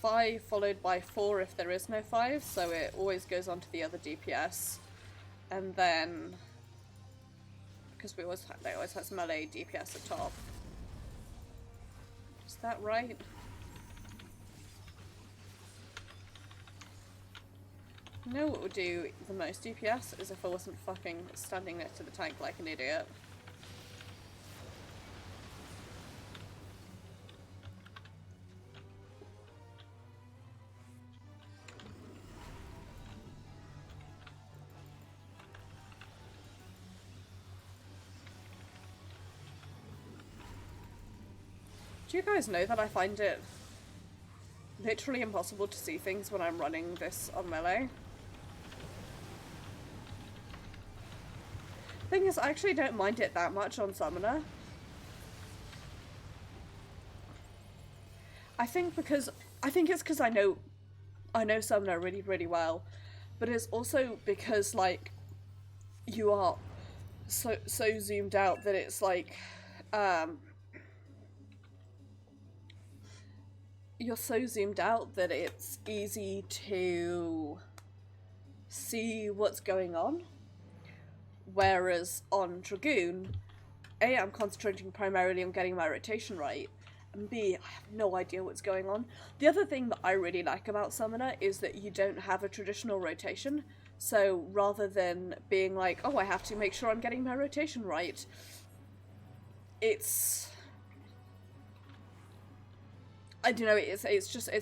5 followed by 4 if there is no 5, so it always goes on to the other DPS. And then, because they always has melee DPS at top. Is that right? You know what would do the most DPS is if I wasn't fucking standing next to the tank like an idiot. Do you guys know that I find it literally impossible to see things when I'm running this on melee? Thing is, I actually don't mind it that much on Summoner. I think it's because I know Summoner really, really well, but it's also because like you are so zoomed out that it's like you're so zoomed out that it's easy to see what's going on. Whereas on Dragoon, A, I'm concentrating primarily on getting my rotation right, and B, I have no idea what's going on. The other thing that I really like about Summoner is that you don't have a traditional rotation, so rather than being like, oh, I have to make sure I'm getting my rotation right, it's... I don't know, it's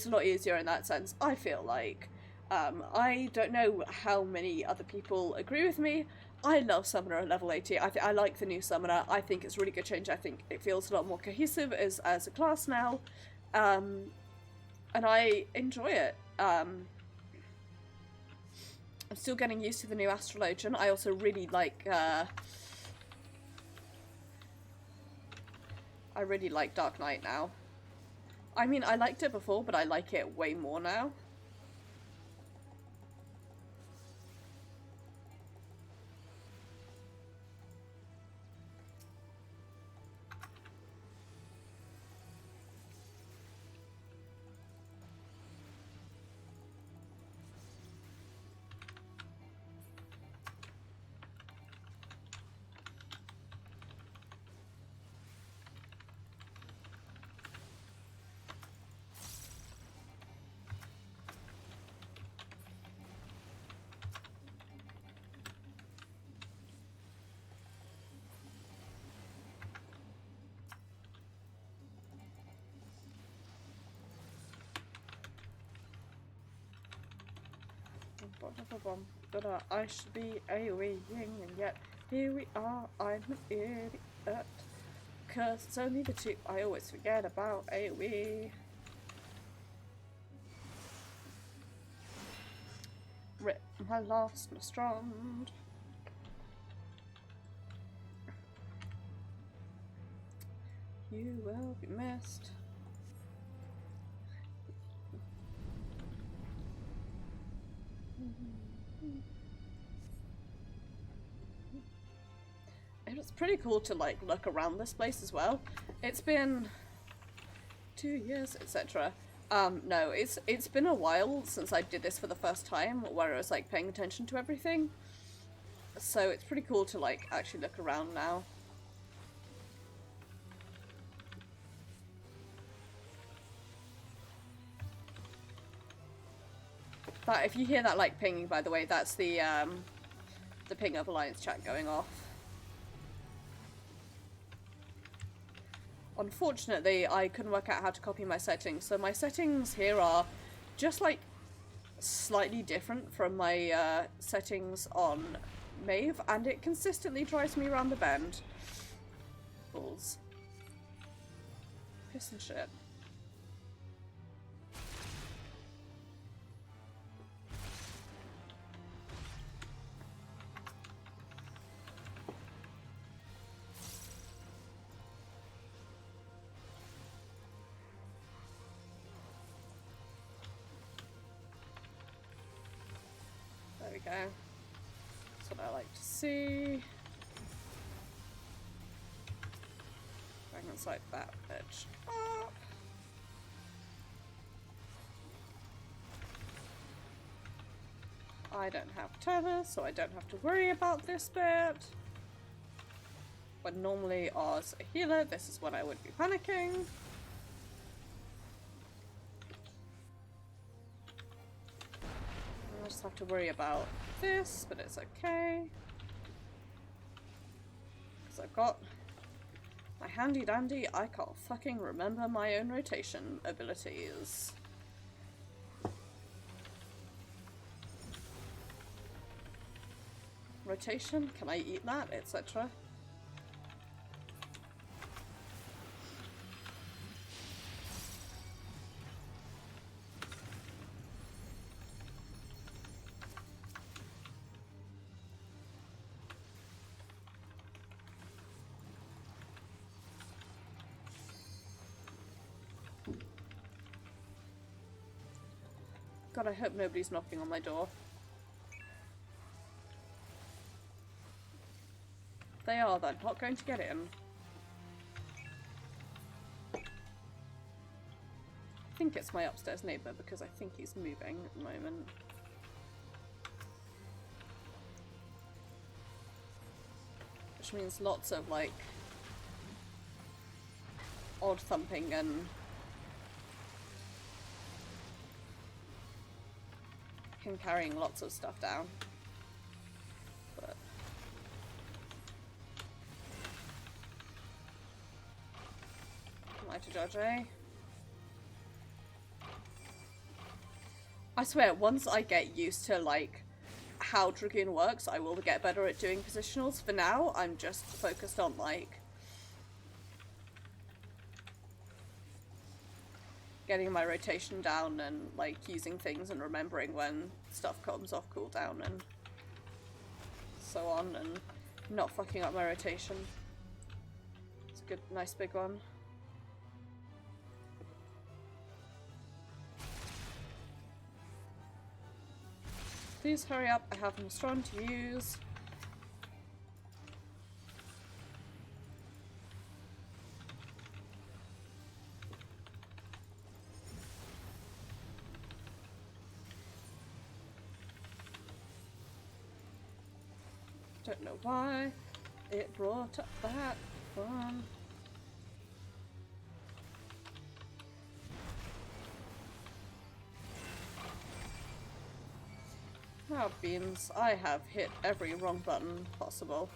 a lot easier in that sense, I feel like. I don't know how many other people agree with me. I love Summoner at level 80. I like the new Summoner. I think it's a really good change. I think it feels a lot more cohesive as a class now. And I enjoy it. I'm still getting used to the new Astrologian. I also really like Dark Knight now. I mean, I liked it before, but I like it way more now. I should be AoEing, and yet here we are, I'm an idiot. Cause it's only the two I always forget about AoE. Rip my last Nostrand. You will be missed. It's pretty cool to like look around this place as well. It's been 2 years, etc. No, it's been a while since I did this for the first time, where I was like paying attention to everything. So it's pretty cool to like actually look around now. But if you hear that like pinging, by the way, that's the ping of Alliance chat going off. Unfortunately, I couldn't work out how to copy my settings, so my settings here are just like slightly different from my settings on Maeve, and it consistently drives me around the bend. Balls. Piss and shit. There we go. That's what I like to see. Bang inside that bitch up. I don't have tether, so I don't have to worry about this bit. When normally as a healer, this is when I would be panicking. I just have to worry about this, but it's okay. Because I've got my handy dandy, I can't fucking remember my own rotation abilities. Rotation, can I eat that, etc.? God, I hope nobody's knocking on my door. If they are, they're not going to get in. I think it's my upstairs neighbour because I think he's moving at the moment. Which means lots of like odd thumping and him carrying lots of stuff down. But Mighty Judge, eh? I swear, once I get used to like how Dragoon works, I will get better at doing positionals. For now, I'm just focused on like getting my rotation down and like using things and remembering when stuff comes off cooldown and so on, and not fucking up my rotation. It's a good, nice big one. Please hurry up, I have Nostron to use. Don't know why it brought up that one. Oh, beans. I have hit every wrong button possible.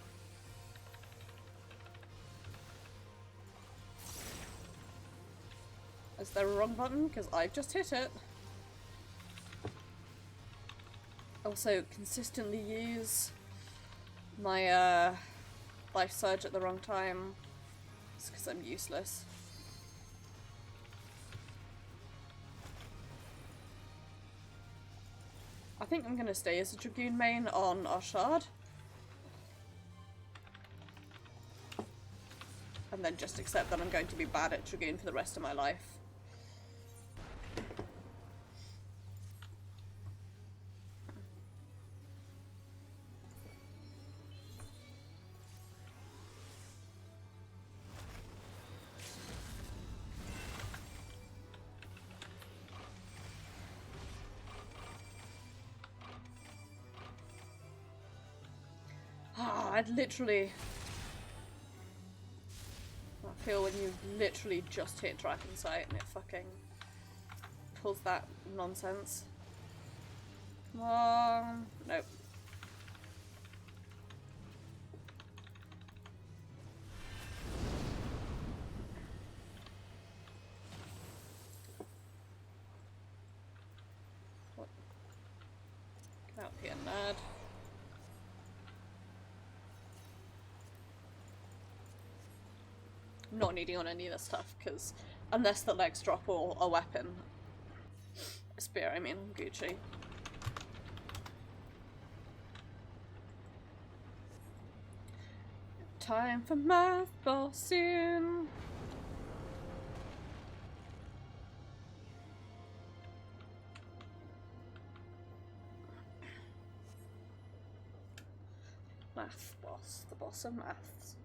Is there a wrong button? Because I've just hit it. Also, consistently use my life surge at the wrong time. It's because I'm useless. I think I'm gonna stay as a Dragoon main on our Shard. And then just accept that I'm going to be bad at Dragoon for the rest of my life. I'd literally... I feel when you literally just hit Dragon Sight and it fucking pulls that nonsense. Nope. What? Get out here, nerd. Not needing on any of this stuff, because unless the legs drop or a weapon. A spear, I mean, Gucci. Time for math ball soon. Math boss, the boss of maths.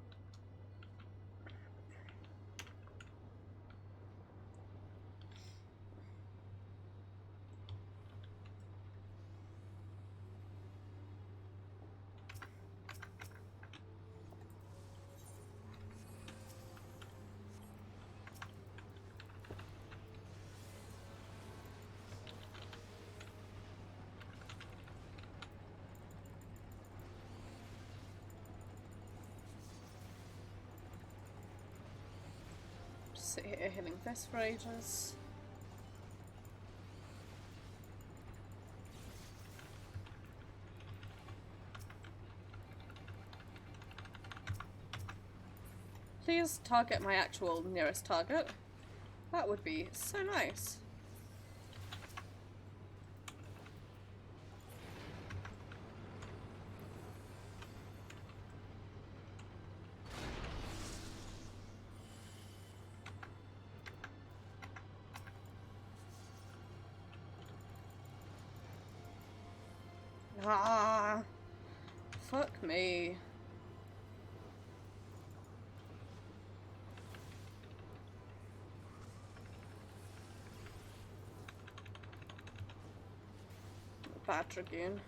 Sit here hitting this for ages. Please target my actual nearest target. That would be so nice. Ah, fuck me. Bad Dragoon.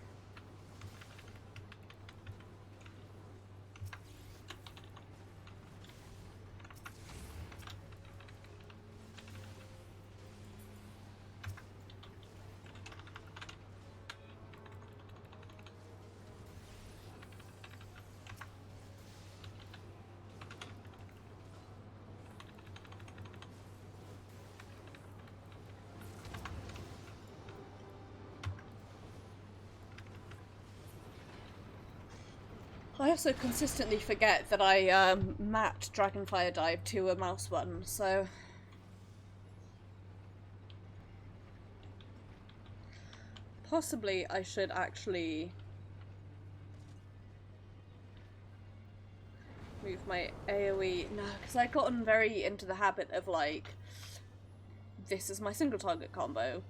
I also consistently forget that I mapped Dragonfire Dive to a mouse button, so possibly I should actually move my AoE. No, because I've gotten very into the habit of like, this is my single target combo.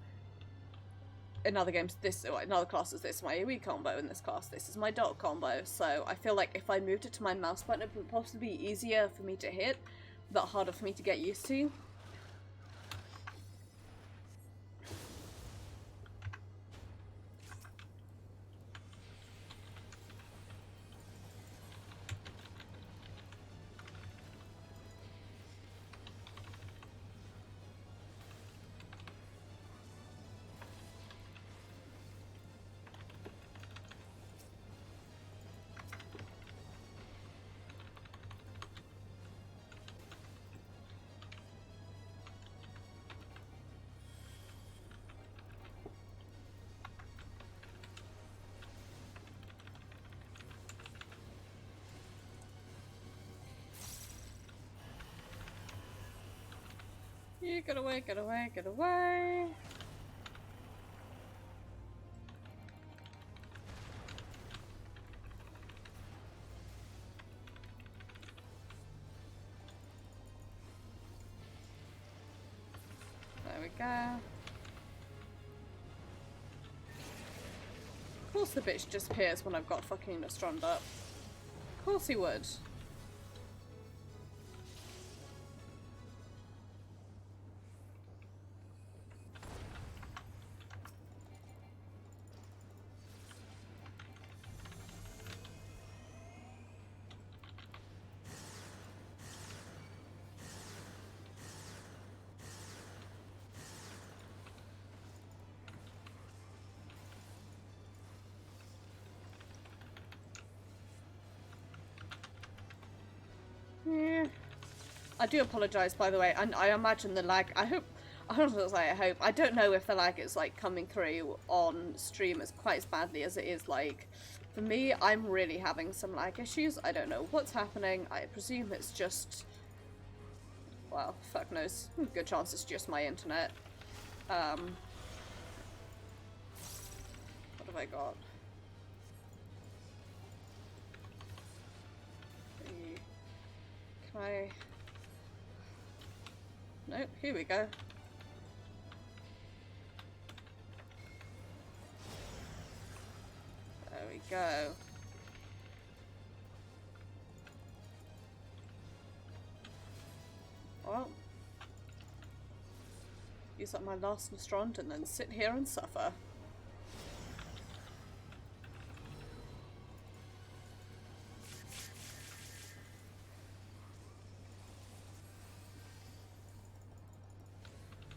In other games, in other classes, this is my AoE combo. In this class, this is my dot combo. So I feel like if I moved it to my mouse button, it would possibly be easier for me to hit, but harder for me to get used to. You get away, get away, get away. There we go. Of course the bitch just appears when I've got fucking Strond up. Of course he would. Yeah. I do apologise, by the way, and I imagine the lag. I hope. I don't know if the lag is like coming through on stream as quite as badly as it is like for me. I'm really having some lag issues. I don't know what's happening. I presume it's just, well, fuck knows. Good chance it's just my internet. What have I got? Can I? Nope, here we go. There we go. Well, use up my last Nostrand and then sit here and suffer.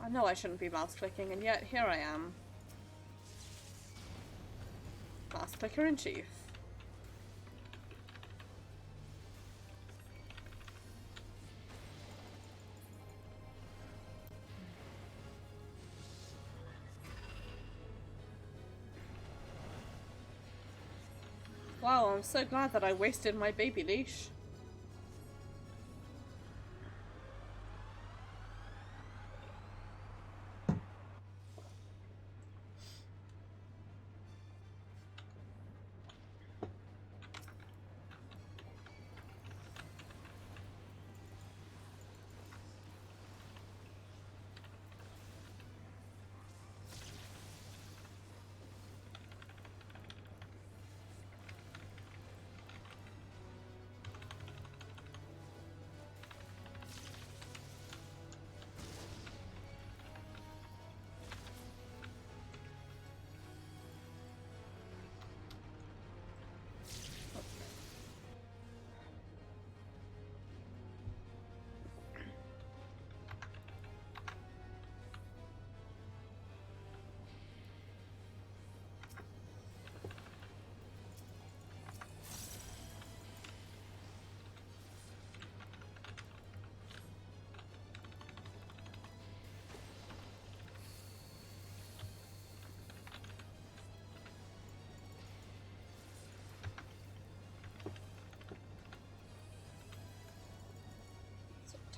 I know I shouldn't be mouse clicking, and yet here I am. Mouse clicker in chief. Wow, I'm so glad that I wasted my baby leash.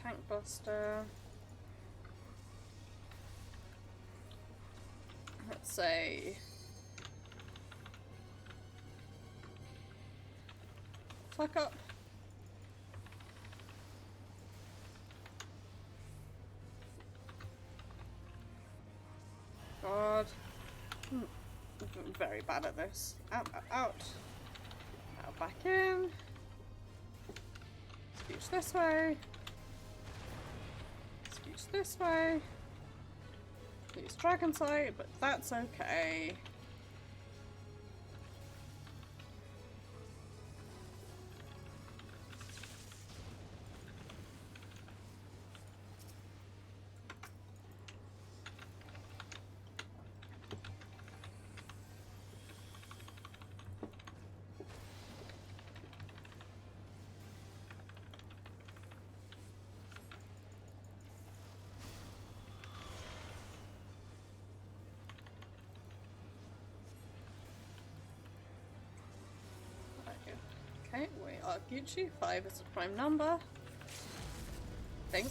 Tank Buster. Let's say Fuck up. God. I'm very bad at this. Out, out, out. Out, back in. Scooch this way. Scooch this way. Use Dragon Sight, but that's okay. Okay, we are Gucci. 5 is a prime number. I think.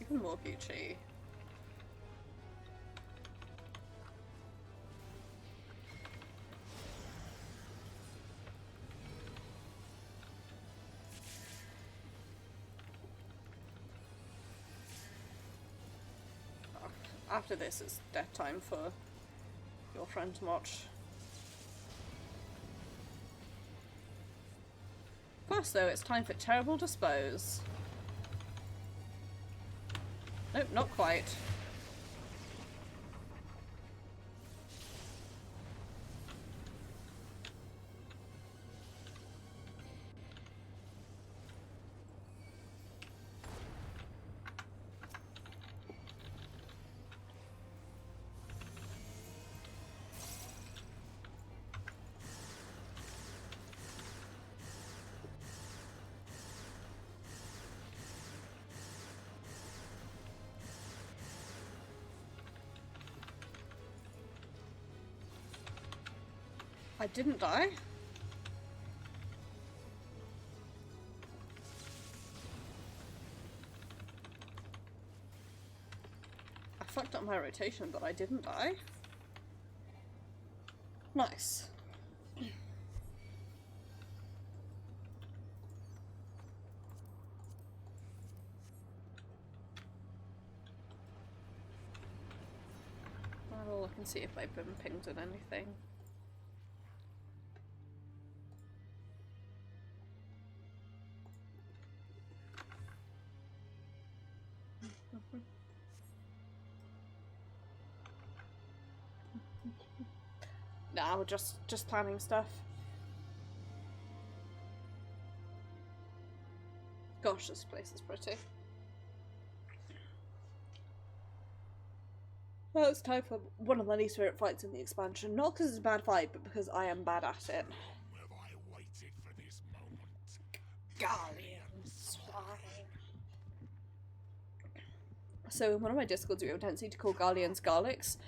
Even more Gucci. After this, it's death time for your friend Moch. First, though, it's time for Terrible Dispose. Nope, not quite. I didn't die. I fucked up my rotation, but I didn't die. Nice. I'll look and see if I've been pinged at anything. No, just planning stuff. Gosh, this place is pretty. Well, it's time for one of my least favourite fights in the expansion. Not because it's a bad fight, but because I am bad at it. Have I waited for this moment? Galleon swine. So in one of my discords we have a tendency to call Galleons garlics.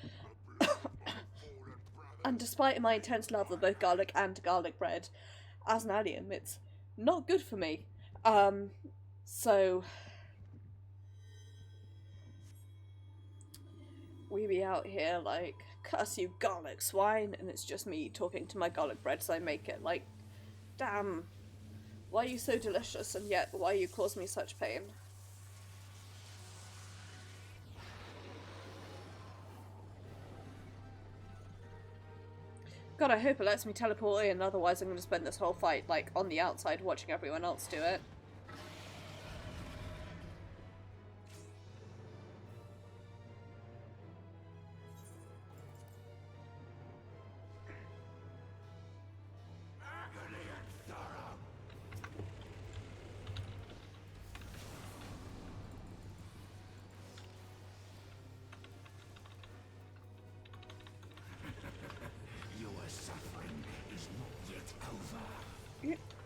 And despite my intense love of both garlic and garlic bread, as an alien, it's not good for me. So we be out here like, curse you garlic swine, and it's just me talking to my garlic bread as I make it, like, damn, why are you so delicious and yet why you cause me such pain? God, I hope it lets me teleport in, otherwise I'm going to spend this whole fight, like, on the outside watching everyone else do it.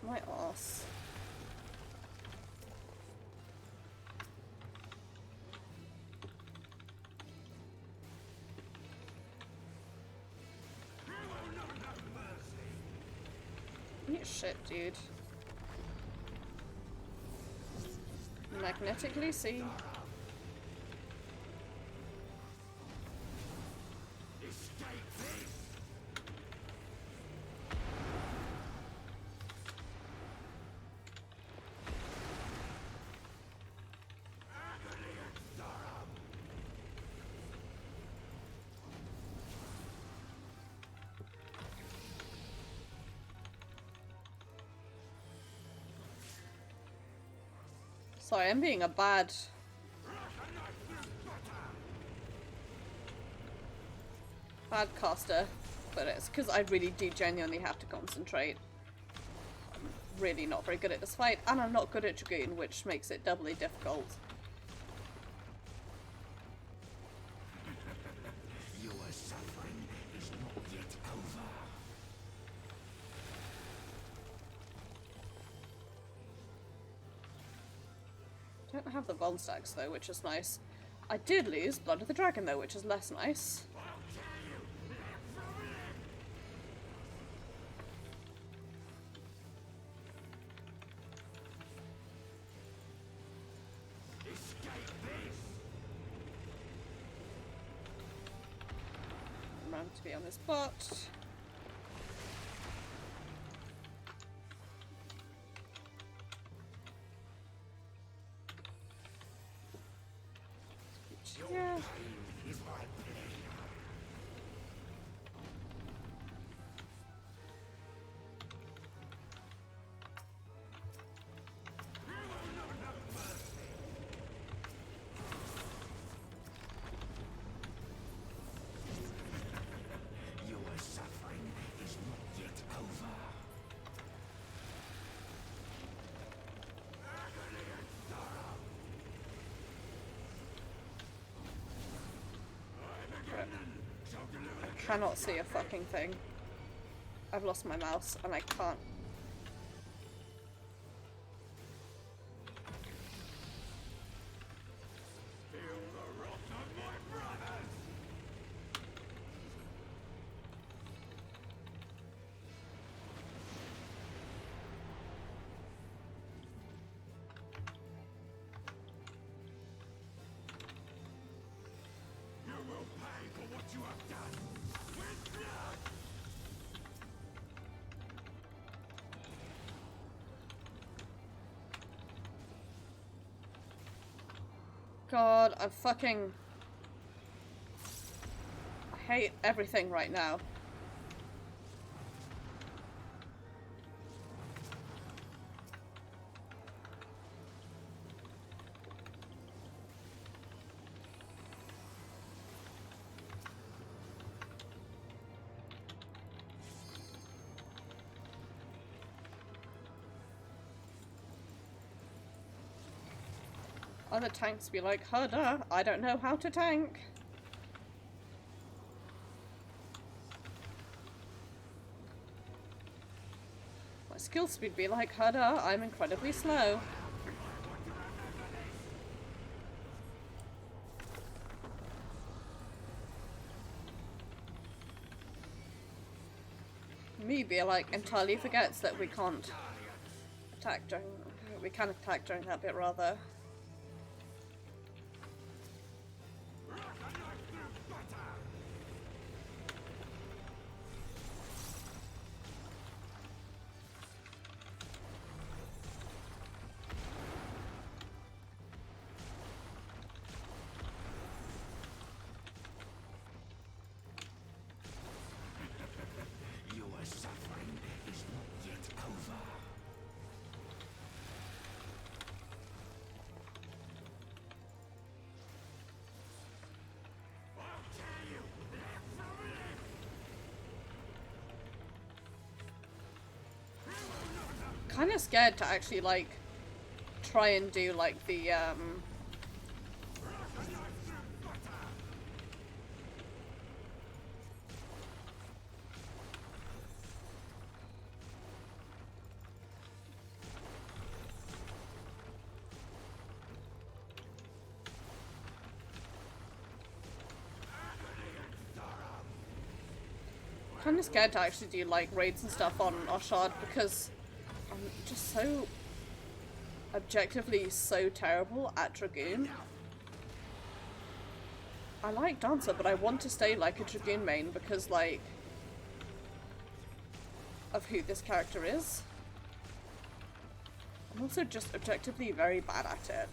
My ass. Eat shit, dude. magnetically see. Sorry, I'm being a bad caster, but it's because I really do genuinely have to concentrate. I'm really not very good at this fight, and I'm not good at Dragoon, which makes it doubly difficult. Your suffering is not yet over. Don't have the bond stacks though, which is nice. I did lose Blood of the Dragon though, which is less nice. Around to be on his butt. Yeah. Your suffering is not yet over. I cannot see a fucking thing. I've lost my mouse and I can't. God, I'm fucking... I hate everything right now. Other tanks be like, duh, I don't know how to tank. My skill speed be like, duh, I'm incredibly slow. Me be like, entirely forgets that we can't attack during... We can attack during that bit, rather. Kind of scared to actually like try and do like the kind of scared to actually do like raids and stuff on Oshard because I'm just so objectively so terrible at Dragoon. I like Dancer, but I want to stay like a Dragoon main because, like, of who this character is. I'm also just objectively very bad at it.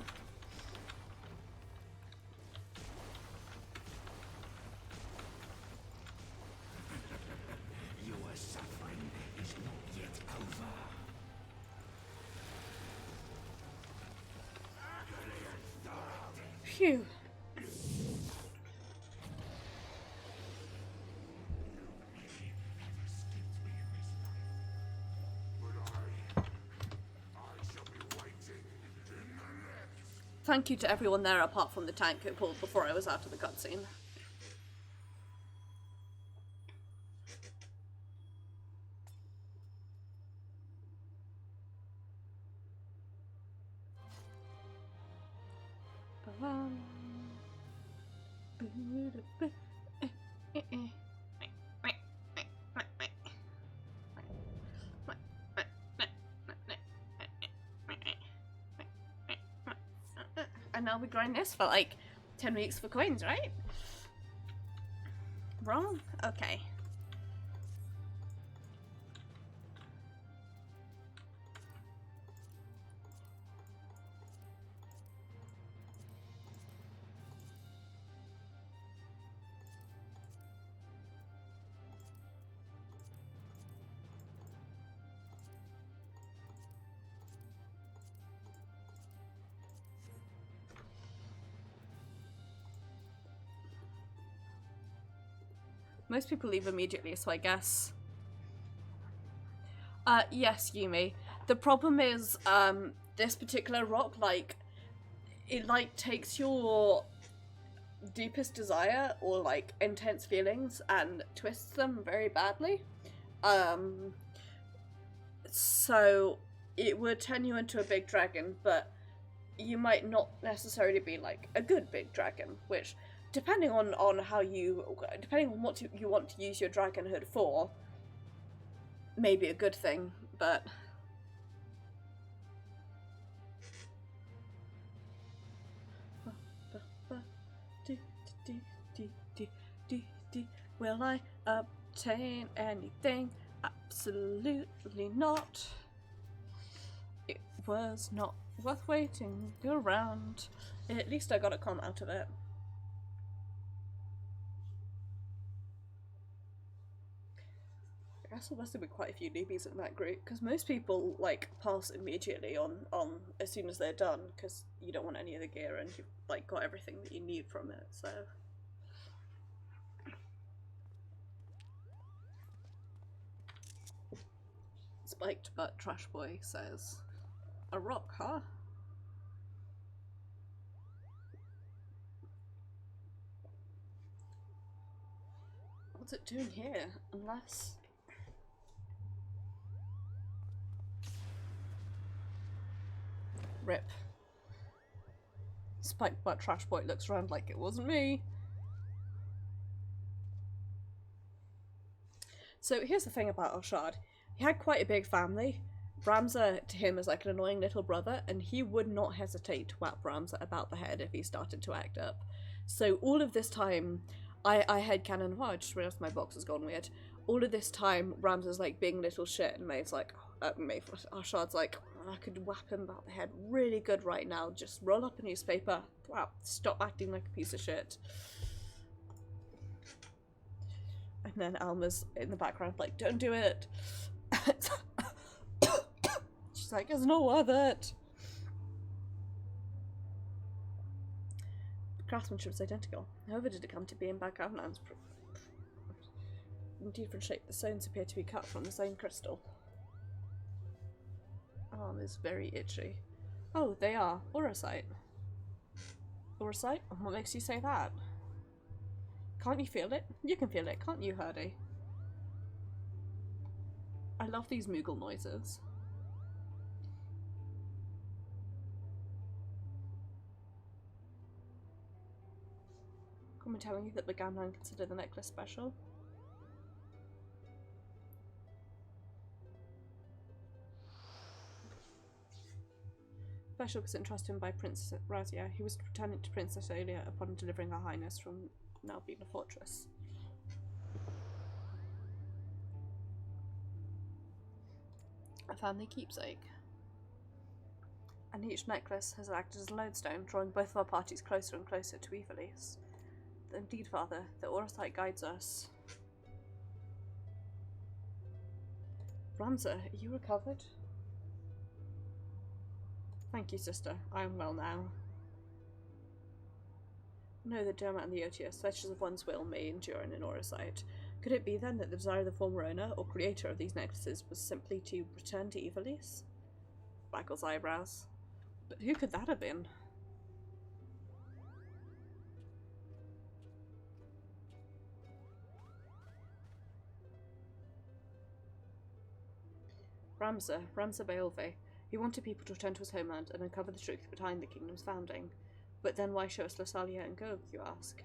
Your suffering is not yet over. Phew. Thank you to everyone there apart from the tank who pulled before I was out of the cutscene. And now we grind this for like 10 weeks for coins, right? Wrong? Okay. Most people leave immediately, so I guess. Yes, Yumi. The problem is, this particular rock, like, it, like, takes your deepest desire or, like, intense feelings and twists them very badly. So it would turn you into a big dragon, but you might not necessarily be, like, a good big dragon, which, depending on how depending on what you want to use your dragonhood for, may be a good thing, but... Will I obtain anything? Absolutely not. It was not worth waiting around. At least I got a com out of it. I guess there must have been quite a few newbies in that group, because most people, like, pass immediately on as soon as they're done, because you don't want any of the gear and you've, like, got everything that you need from it, so... Spiked butt trash boy says, a rock, huh? What's it doing here? Unless... Rip. Spiked butt trash boy looks around like it wasn't me. So here's the thing about Arshad. He had quite a big family. Ramza to him is like an annoying little brother, and he would not hesitate to whap Ramza about the head if he started to act up. So all of this time, I headcanon, wow, I just realised my box has gone weird. All of this time, Ramza's like being little shit, and Maeve's like, Arshad's like, I could whap him about the head really good right now, just roll up a newspaper, wow, stop acting like a piece of shit. And then Alma's in the background like, don't do it. She's like, it's not worth it. The craftsmanship is identical. However did it come to be in background? In different shape, the stones appear to be cut from the same crystal. Arm is very itchy. Oh, they are. Auracite. Auracite? What makes you say that? Can't you feel it? You can feel it, can't you, Hurdy? I love these Moogle noises. Come telling you that the Gamlan consider the necklace special? Special was entrusted him by Princess Razia. He was returning to Princess Aelia upon delivering Her Highness from Nalbina Fortress. A family keepsake. And each necklace has acted as a lodestone, drawing both of our parties closer and closer to Ivalice. Indeed, Father, the aura sight guides us. Ramza, are you recovered? Thank you, sister. I am well now. No, the Dermat and the Otius, fletches of one's will, may endure in an aura sight. Could it be then that the desire of the former owner or creator of these necklaces was simply to return to Ivalice? Baggel's eyebrows. But who could that have been? Ramza Beolve. He wanted people to return to his homeland and uncover the truth behind the kingdom's founding. But then why show us Lasalia and Gog, you ask?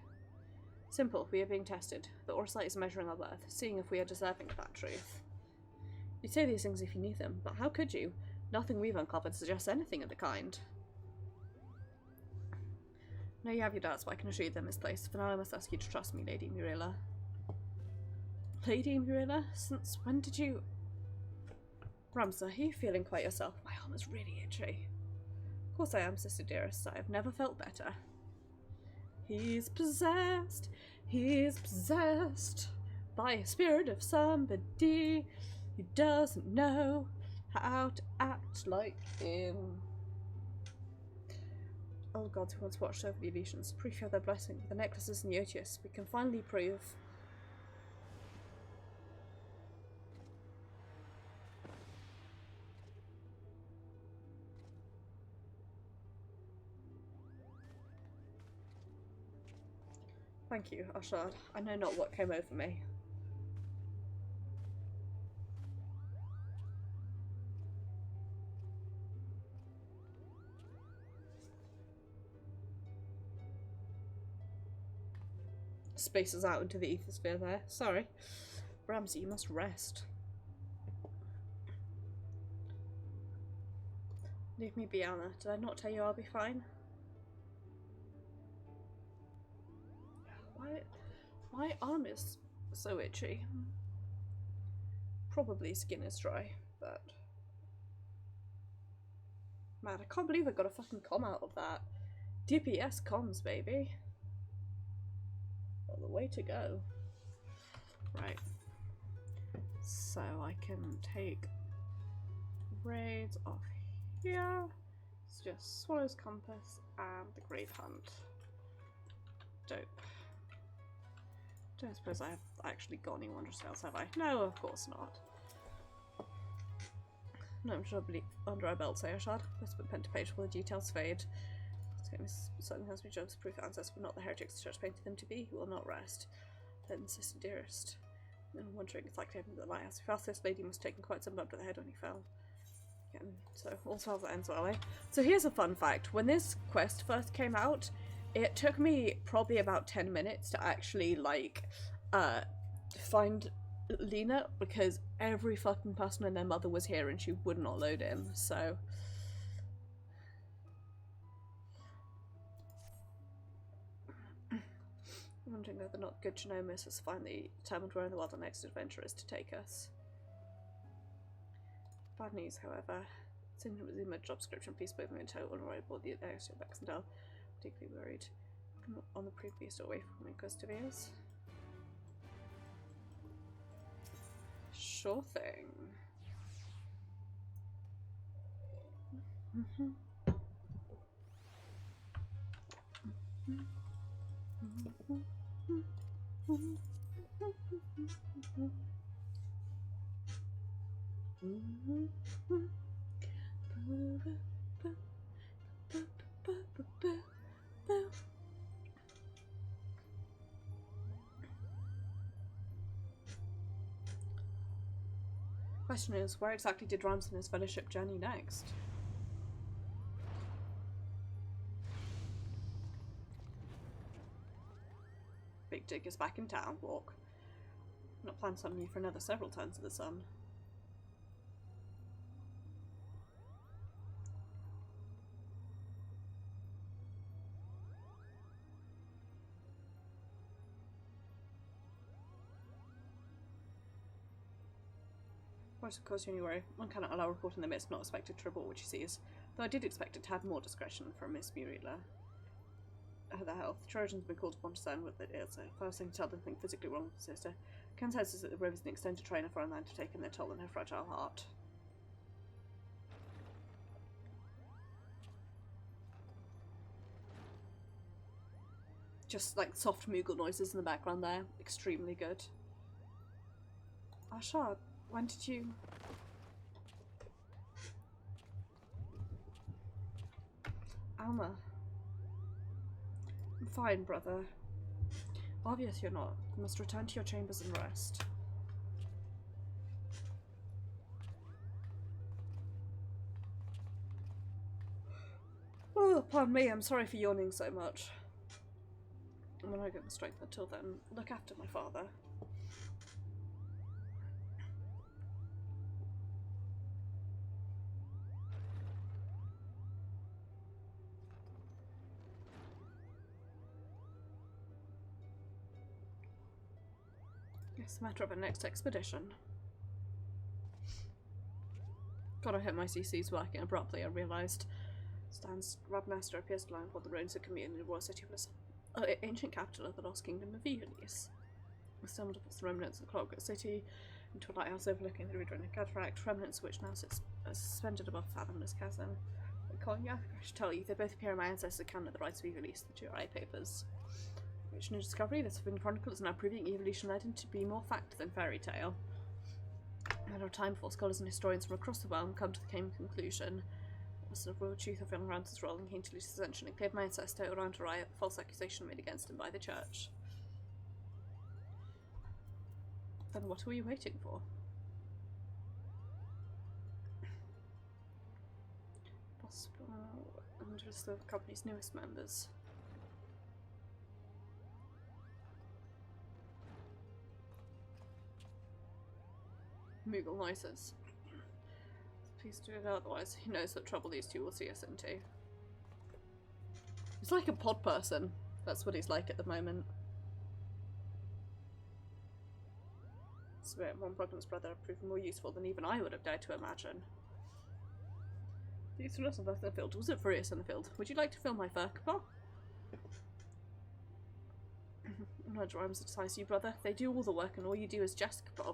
Simple, we are being tested. The Orsight is measuring our worth, seeing if we are deserving of that truth. You'd say these things if you knew them, but how could you? Nothing we've uncovered suggests anything of the kind. No, you have your doubts, but I can assure you they're misplaced. For now I must ask you to trust me, Lady Murilla. Lady Murilla? Since when did you... Ramza, are you feeling quite yourself? My arm is really itchy. Of course I am, sister dearest. I have never felt better. He's possessed by a spirit of somebody who doesn't know how to act like him. Oh gods who once watched over the Elysians, proof of their blessing with the necklaces and the Otius, we can finally prove. Thank you, Ashard. I know not what came over me. Spaces out into the ethersphere there. Sorry. Ramsay, you must rest. Leave me be, Anna. Did I not tell you I'll be fine? My arm is so itchy. Probably skin is dry, but... Man, I can't believe I got a fucking comm out of that. DPS comms, baby. Well, the way to go. Right. So I can take raids off here. It's just Swallow's Compass and the Grave Hunt. Dope. Don't suppose I've actually got any wondrous tales, have I? No, of course not. No, I'm sure under our belts, Ashard. Let's put pen to page before the details fade. Certain has been jobs proof ancestors were not the heretics the church painted them to be. He will not rest. Then sister dearest. And wondering it's like taking the lighthouse. If asked this lady must have taken quite some bump to the head when he fell. Again, so all spells that ends well, eh? So here's a fun fact. When this quest first came out, it took me probably about 10 minutes to actually, like, find Lena, because every fucking person and their mother was here and she would not load in, so... I'm wondering whether or not good Genomus has finally determined where in the world our next adventure is to take us. Bad news, however. It's in the job description, please put them in total or I bought the extra backs and down. Particularly worried. On the previous away from inquisitive ears. Sure thing. Question is, where exactly did Ramsay and his fellowship journey next? Big Dick is back in town, walk. Not planned something new for another several turns of the sun. Why should cause you any worry? One cannot allow report in the midst not expected to report what she sees, though I did expect it to have more discretion from Miss Muriela. The health. Trojans have been called upon to stand with it, so first thing to tell them think physically wrong with the sister. Ken says that the river's an extended train of foreign land have taken their toll on her fragile heart. Just like soft Moogle noises in the background there. Extremely good. Ashard, when did you... Alma. I'm fine, brother. Obvious you're not. You must return to your chambers and rest. Oh, pardon me, I'm sorry for yawning so much. And when I get the strength until then, look after my father. It's a matter of a next expedition. God, I hope my CC's working. Abruptly, I realised. Stan's Rabmaster appears to lie upon the ruins of commune in the royal city of ancient capital of the lost kingdom of Evelis. We stumbled across the remnants of the Clockwork City into a lighthouse overlooking the Redrona cataract, remnants of which now sits suspended above a fathomless chasm. Konya, I should tell you, they both appear in my ancestors' account of the rights of Evelis, the two eye papers. Which new discovery, this forbidden chronicle is now proving evolution legend to be more fact than fairy tale. A matter of time before scholars and historians from across the realm come to the same conclusion. The royal truth of young Ramses rolling keen to lose his ascension and cleared my ancestor around a riot, false accusation made against him by the church. Then what are we waiting for? Possible and just the company's newest members. Moogle noises. Please do it, otherwise he knows the trouble these two will see us into. He's like a pod person. That's what he's like at the moment. Spirit, one Brogden's brother have proven more useful than even I would have dared to imagine. These us in the field. Was it furious in the field? Would you like to fill my fur, Kappa? No rhymes ties you, brother. They do all the work and all you do is jest, Kappa.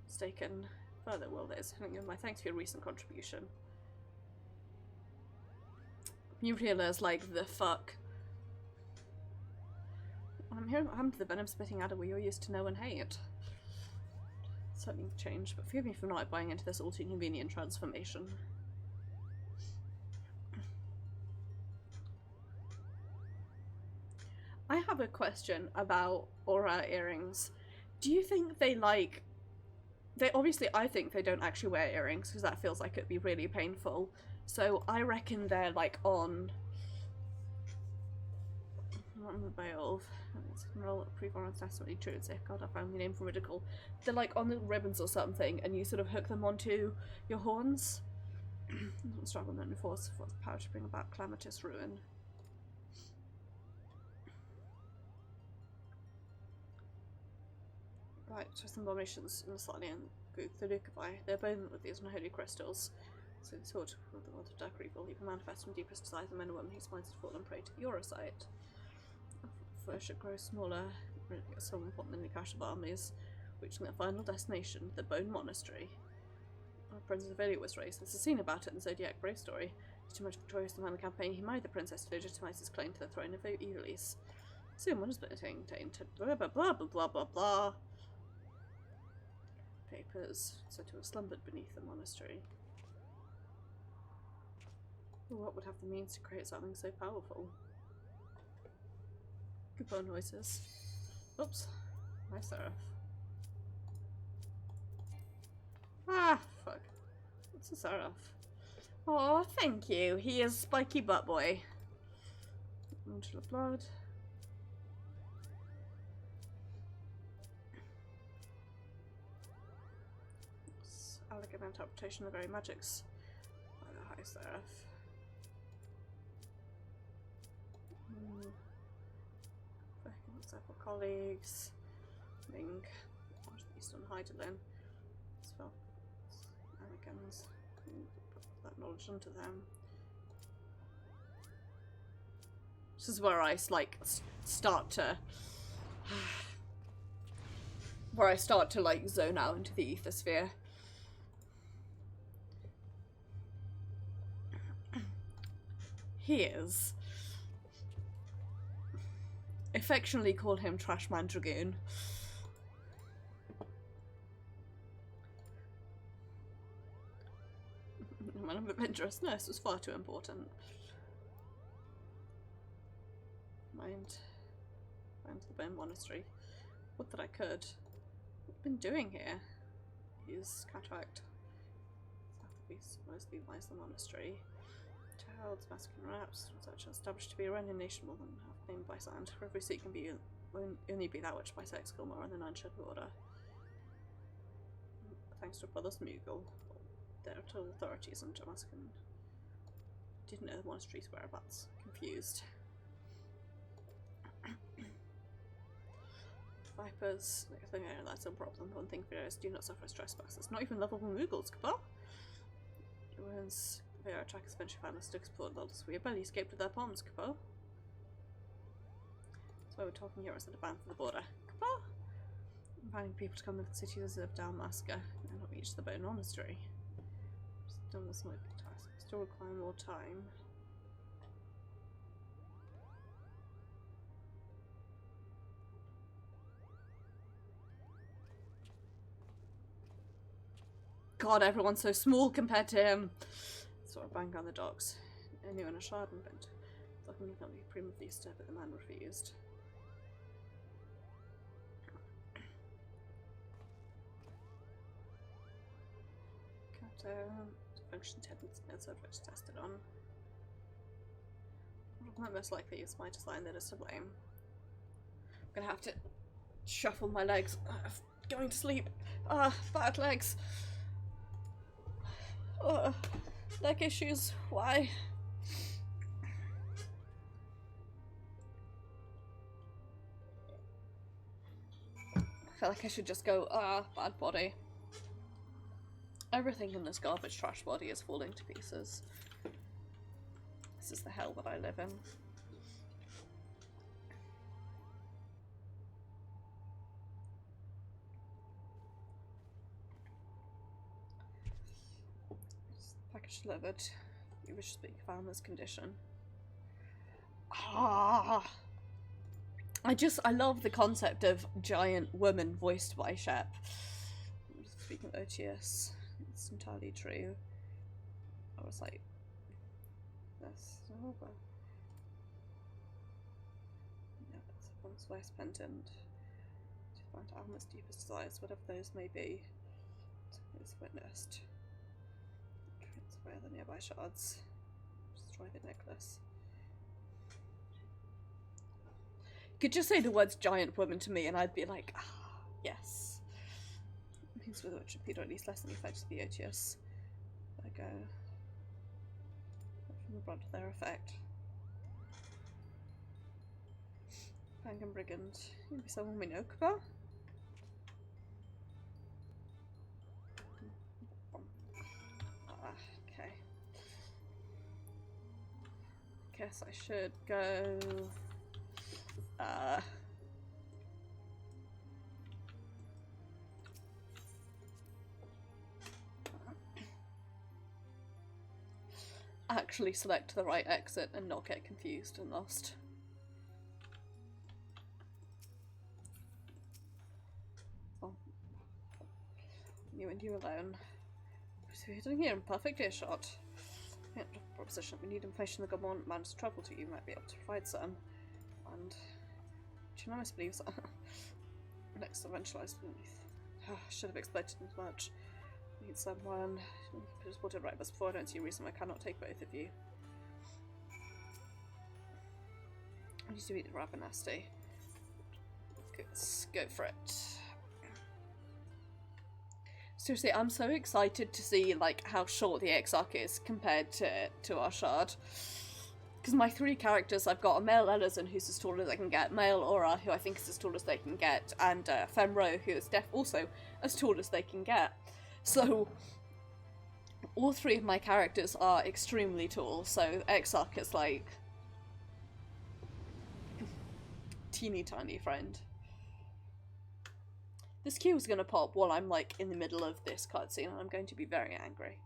Mistaken. Further, well, there's my thanks for your recent contribution. Muriela's like, the fuck. I'm here I'm to the venom spitting adder where you're used to know and hate. Certainly changed, but forgive me for not buying into this all too convenient transformation. I have a question about aura earrings. Do you think they like... obviously, I think they don't actually wear earrings because that feels like it'd be really painful. So I reckon they're like on the veil. Pre-Florence testimony true and safeguard our family name from ridicule. They're like on the ribbons or something, and you sort of hook them onto your horns. Struggle known force for the power to bring about calamitous ruin. Right, so some abominations in the slightly and the Lucavi. They're bone with these unholy crystals. So the sword of the world of dark evil, even manifest from deepest desires of men and women whose minds have fallen prey to your sight. Flesh should grow smaller, someone put in the cache of armies, reaching their final destination, the Bone Monastery. Our Princess Avelia was raised. There's a scene about it in the Zodiac Brave story. He's too much victorious to man the campaign. He married the princess to legitimize his claim to the throne of Evelis. Soon one has been tainted. Blah blah blah blah blah blah blah. Papers said to have slumbered beneath the monastery. What would have the means to create something so powerful? Good bone noises. Oops. My seraph. Ah, fuck. What's a seraph? Oh, thank you. He is Spiky Butt Boy. Angel of Blood. Elegant interpretation of the very magics by the High Seraph. Several colleagues. Ming. Eastern Heidelin. As well. dragons. Put that knowledge onto them. This is where I like start to like zone out into the ether sphere. Here's affectionately call him Trashman Dragoon. Man of adventurous nurse was far too important. Mind the Bone Monastery. What that I could. What I've been doing here is cataract. Mostly lies the monastery. Child's masculine raps, such established to be a reigning nation more than half named by sound. For every seat can be only be that which by sex kill more than unshed order. Thanks to Brothers Moogle. Their authorities on Damascus didn't know the monastery's whereabouts. Confused. Vipers, I think that's a problem. One thing for is do not suffer as trespassers. Not even lovable Moogles, Cabal. Ruins, their attackers eventually found us to explore those. We barely escaped with their bombs, Cabal. That's why we're talking here instead of banned from the border. Cabal! I'm finding people to come to the cities of Dalmasca and not reach the Bone Monastery. Still, this might be task. Still require more time. God, everyone's so small compared to him. So I banged on the docks. Anyone a shard and bent. Looking at me prima vista, but the man refused. Function tendency notes I've just tested on. What most likely is my design that is to blame. I'm gonna have to shuffle my legs. Going to sleep. Bad legs. Leg issues. Why? I feel like I should just go, bad body. Everything in this garbage trash body is falling to pieces. This is the hell that I live in. Package delivered. You wish to speak farmer's condition. I love the concept of giant woman voiced by Shep. Speaking of OTS, it's entirely true. I was like, this. Oh, but yeah, it's one's west pendant. To find Alma's deepest desires, whatever those may be, is witnessed. Transfer the nearby shards. Destroy the necklace. You could just say the words giant woman to me and I'd be like, yes. Means with which appeared at least less than effective to the OTS. There we go. From the brunt of their effect. Fang and Brigand. Maybe someone we know about? Okay. Guess I should go. Actually select the right exit and not get confused and lost. Oh. You and you alone. So you're doing here in perfect earshot. Yeah, proposition. We need information the government man's trouble to. You might be able to provide some. And Genomics believes next eventualized beneath. Should have expected as much. Need someone. Just put it right before. I don't see a reason I cannot take both of you. I need to eat the rather nasty. Let's go for it. Seriously, I'm so excited to see like how short the Exarch is compared to our shard. Because my three characters, I've got a male Elizon who's as tall as I can get, male Aura who I think is as tall as they can get, and Femro who is also as tall as they can get. So all three of my characters are extremely tall, so Exarch is like teeny tiny friend. This Q is gonna pop while I'm like in the middle of this cutscene, and I'm going to be very angry.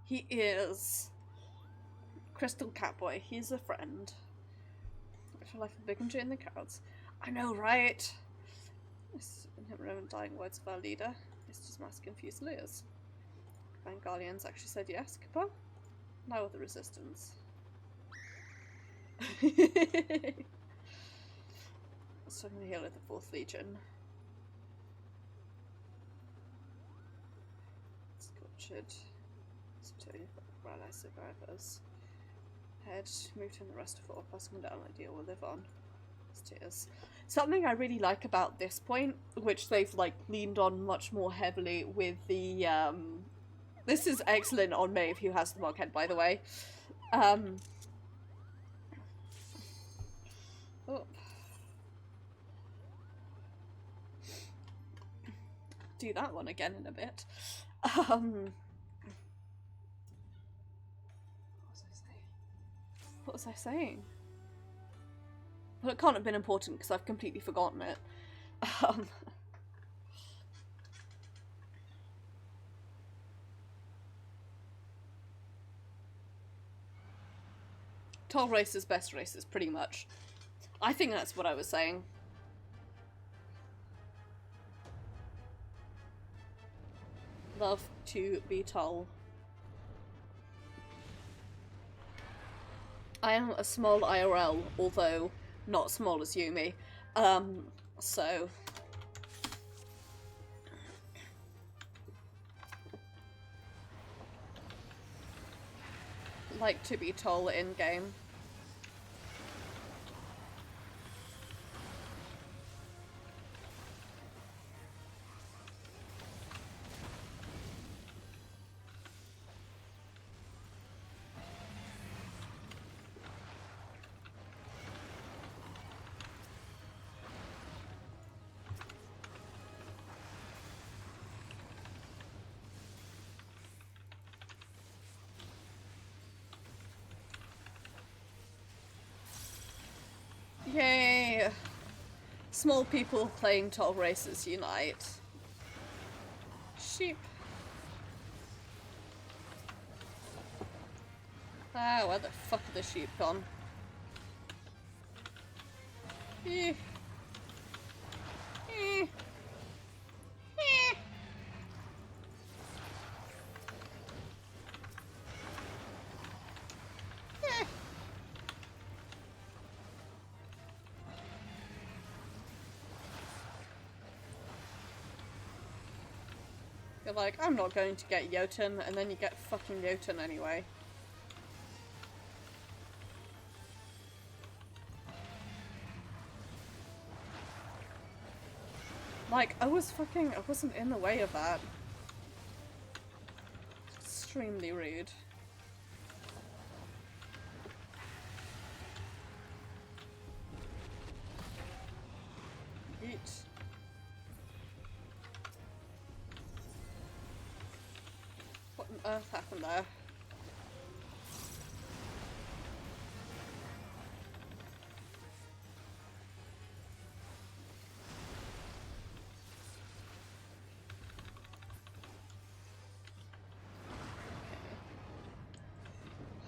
He is Crystal Catboy. He's a friend. I feel like a bigotry in the crowds. I know, right? This dying words of our leader. It's just mass confused layers. Bangalians actually said yes, Kappa. Now with the resistance. So I'm gonna heal with the 4th Legion. Sculptured. Rally survivors. Head, move to the rest of 4, passing down ideal will live on. Tears. Something I really like about this point, which they've like leaned on much more heavily with the this is excellent on Maeve, who has the Moch head, by the way. Oh. Do that one again in a bit. What was I saying? Well, it can't have been important because I've completely forgotten it. Tall races, best races, pretty much. I think that's what I was saying. Love to be tall. I am a small IRL, although not small as Yumi. So... like to be tall in-game. Yay! Small people playing tall races unite. Sheep. Ah, where the fuck are the sheep gone? Eh. Eh. Eh. Eh. You're like, I'm not going to get Jotun, and then you get fucking Jotun anyway. Like, I wasn't in the way of that. Extremely rude. Eat. What on earth happened there?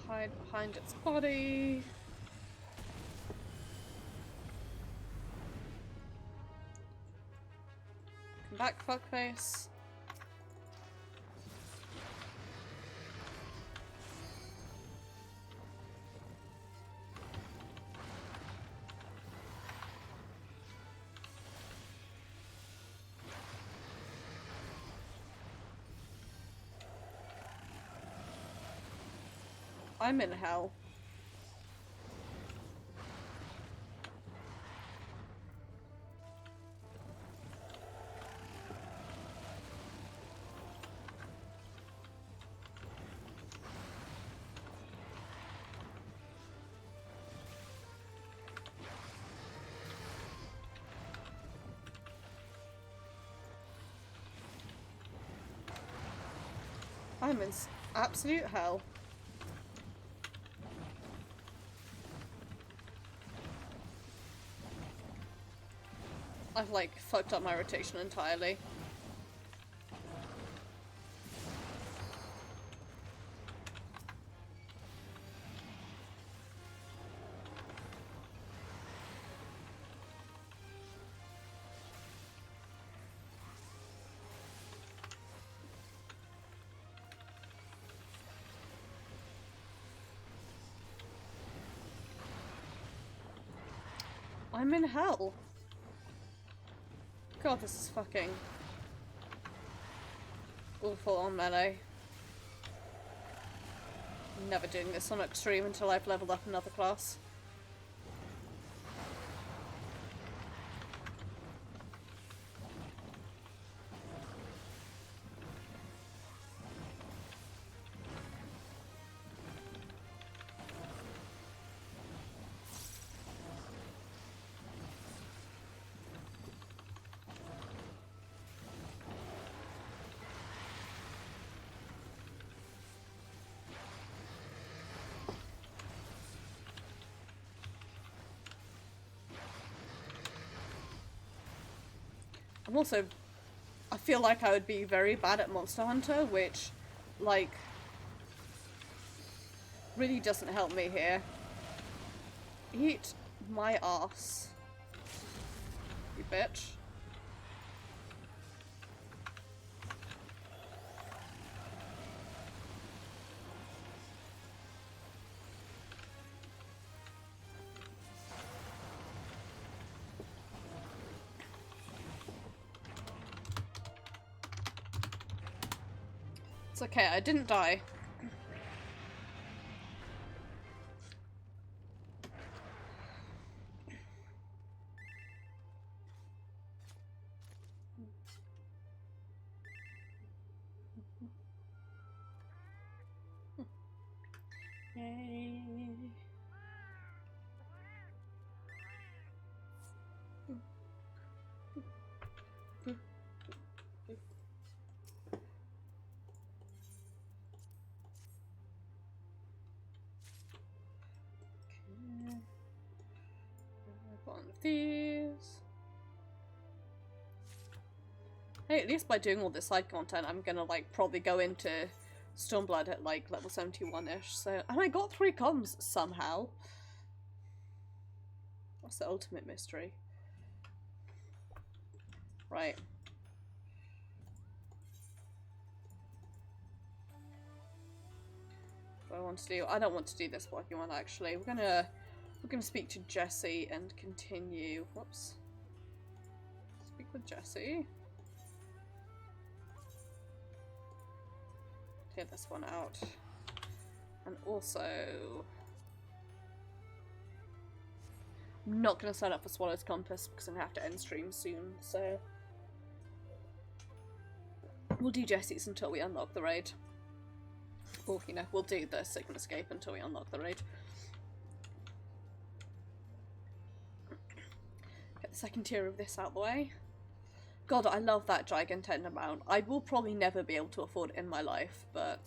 Hide behind its body. Come back, fuckface. I'm in hell. I'm in absolute hell. I've like fucked up my rotation entirely. I'm in hell. God, this is fucking awful on melee. I'm never doing this on extreme until I've leveled up another class. I'm also, I feel like I would be very bad at Monster Hunter, which, like, really doesn't help me here. Eat my ass, you bitch. It's okay, I didn't die. Yay. One of these. Hey, at least by doing all this side content, I'm gonna like probably go into Stormblood at like level 71-ish. So, and I got 3 comms somehow. That's the ultimate mystery. Right. What do I want to do? I don't want to do this blocking one actually. We're gonna speak to Jesse and continue. Whoops. Speak with Jesse. Clear this one out. And also, I'm not going to sign up for Swallow's Compass because I'm going to have to end stream soon, so we'll do Jesse's until we unlock the raid. Or, you know, we'll do the Sigma Escape until we unlock the raid. Get the second tier of this out of the way. God, I love that Gigantend mount. I will probably never be able to afford it in my life, but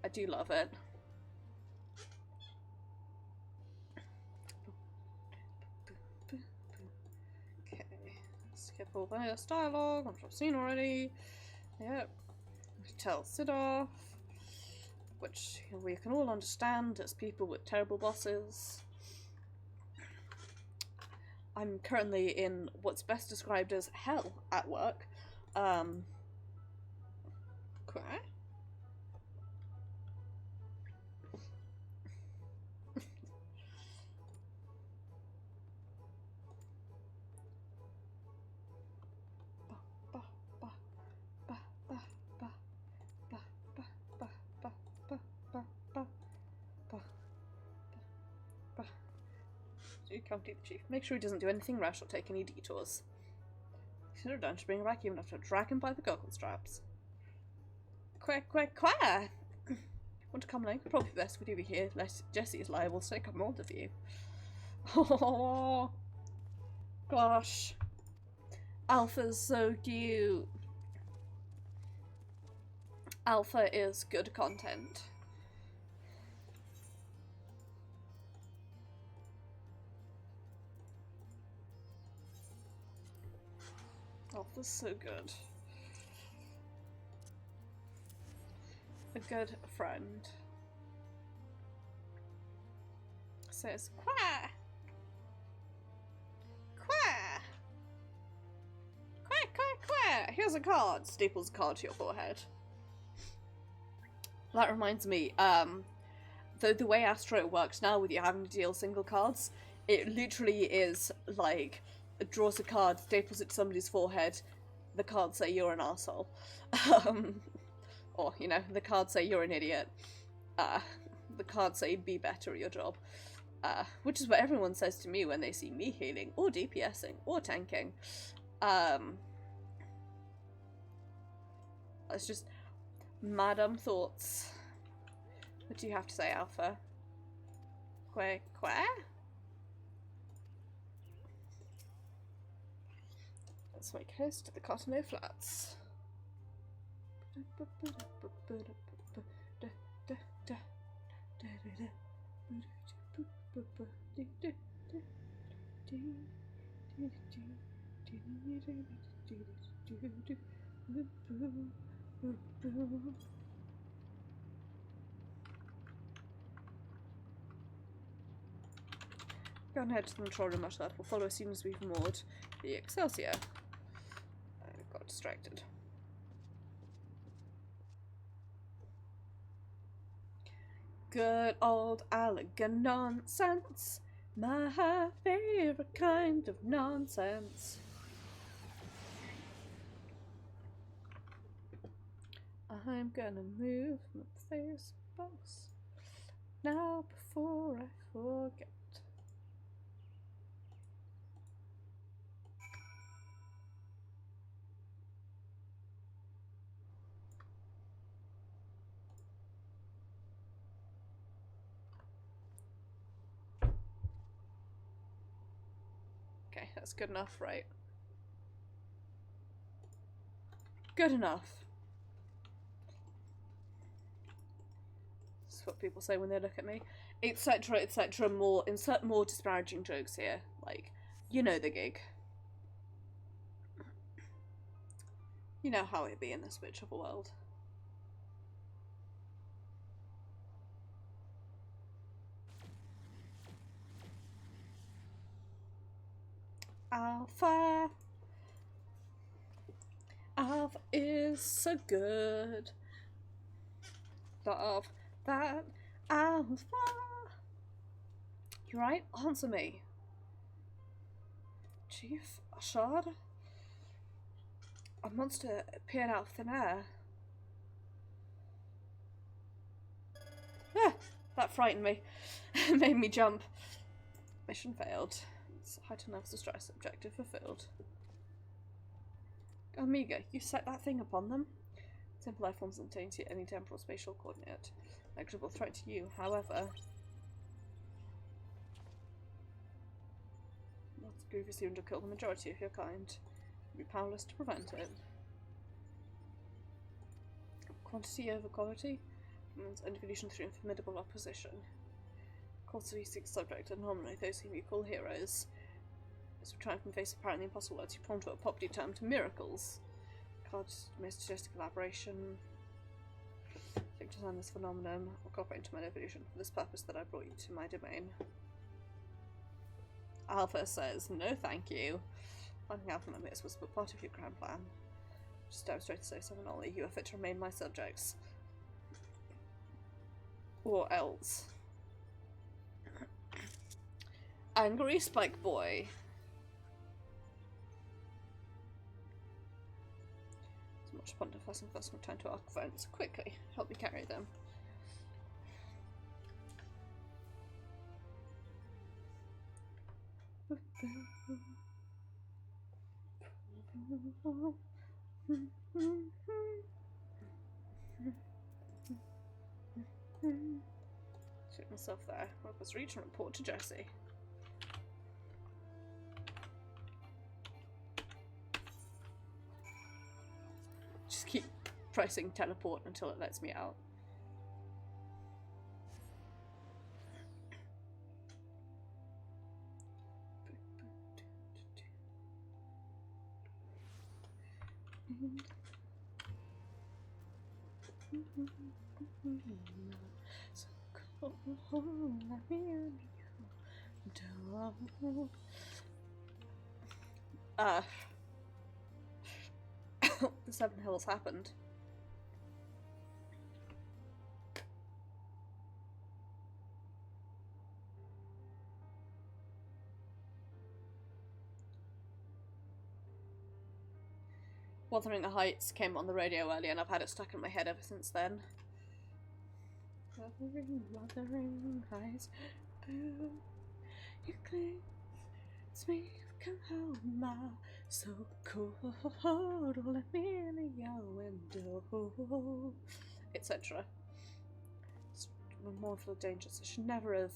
I do love it. Okay, skip all this dialogue, which I've seen already. Yep. Tell Sidorf, which we can all understand as people with terrible bosses. I'm currently in what's best described as hell at work. Okay. County the chief. Make sure he doesn't do anything rash or take any detours. Consider done to bring him back even after dragging by the goggle straps. Quack, quack, quack! Want to come along? Probably best we do here, lest Jesse is liable to take up more of you. Oh, gosh. Alpha's so cute. Alpha is good content. Alpha's so good. A good friend. Says, Quah! Quah! Quah, quah, quah! Here's a card. Staples a card to your forehead. That reminds me, the way Astro works now with you having to deal single cards, it literally is like, it draws a card, staples it to somebody's forehead, the cards say you're an arsehole. Or, you know, the cards say you're an idiot. The cards say be better at your job. Which is what everyone says to me when they see me healing, or DPSing, or tanking. It's just madam thoughts. What do you have to say, Alpha? Quah? Let's make haste to the Cotonou Flats. Go ahead to the control room, much that will follow as soon as we've moored the Excelsior. I got distracted. Good old Allegan nonsense, my favorite kind of nonsense. I'm gonna move my face boss now before I forget. Okay, that's good enough, right? Good enough. That's what people say when they look at me. Etc, etc, more, insert more disparaging jokes here. Like, you know the gig. You know how it be in this bitch of a world. Alpha. Alpha is so good. Love that Alpha. You right? Answer me. Chief Ashard? A monster appeared out of thin air. Ah, that frightened me. Made me jump. Mission failed. Heightened nervous distress. Objective fulfilled. Amiga, you set that thing upon them? Simple life forms contains any temporal spatial coordinate. Negligible threat to you, however. That's grievously to kill the majority of your kind. You'll be powerless to prevent it. Quantity over quality means evolution through formidable opposition. Constantly seek subject and nominate those whom you call heroes. As we try and face apparently impossible words, you prompt to a property term to miracles. Cards may suggest a collaboration. Think to design this phenomenon or cooperate into my evolution for this purpose that I brought you to my domain. Alpha says, no thank you. Finding out from this was but part of your grand plan. Just demonstrate to say something only. You are fit to remain my subjects. Or else. Angry Spike Boy. As much pontificing first return to our friends. Quickly, help me carry them. Shoot myself there. Work was reach and report to Jesse. Just keep pressing teleport until it lets me out. So cold, let me in you. The Seven Hills happened. Wuthering Heights came on the radio earlier and I've had it stuck in my head ever since then. Wuthering Heights, boo, you cleanse me, come home, my so cold, let me in your window, etc. It's mournful dangers. I should never have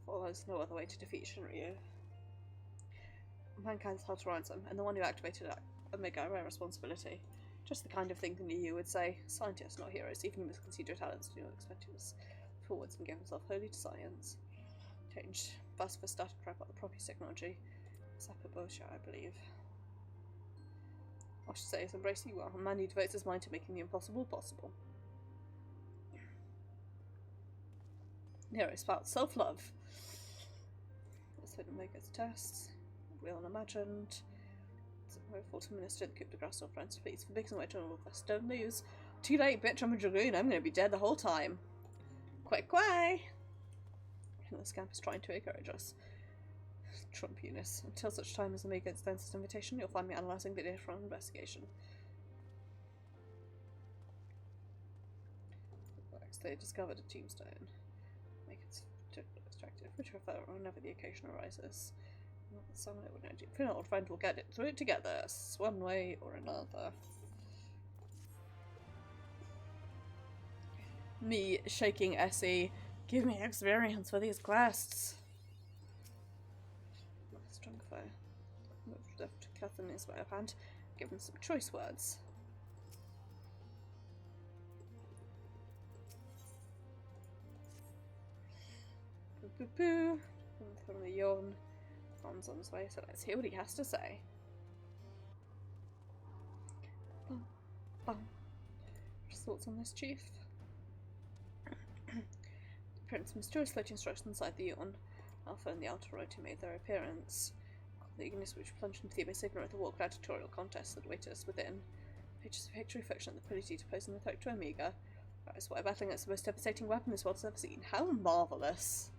thought there's no other way to defeat Shinryu. Mankind's hard to ransom, and the one who activated Omega, rare responsibility. Just the kind of thing the EU would say. Scientists, not heroes. Even you misconceived your talents, do not expect you to forwards and give himself wholly to science. Changed. Bus for started crap about the property technology. Sapabosha, I believe. I should say is embracing you well. A man who devotes his mind to making the impossible possible. Here it's about self-love. Let's hit Omega's tests. Real and imagined. Hopeful to minister the coup de grace or friends, please. For big and wait on all of us. Don't lose. Too late, bitch. I'm a dragoon. I'm gonna be dead the whole time. Quack quack. And the scamp is trying to encourage us. Trump Eunice. Until such time as Omega extends its invitation, you'll find me analysing the data from an investigation. They discovered a tombstone. Make it attractive. Which refer whenever the occasion arises. Some old friend will get it through it together, one way or another. Me shaking Essie. Give me experience for these quests. Strong fire. Left Catherine is way of hand. Give him some choice words. Boo boo boo. From the yawn. Tom's on his way, so let's hear what he has to say. Bum, bum. Just thoughts on this, Chief? The Prince mysteriously instructions inside the yawn. Alpha and the outer road who made their appearance. The eagerness which plunged into the abyss ignorant of the war gladiatorial contest that awaited us within. Pages of victory, affection, and the ability to pose in the threat to Omega. That is why battling against the most devastating weapon this world has ever seen. How marvellous!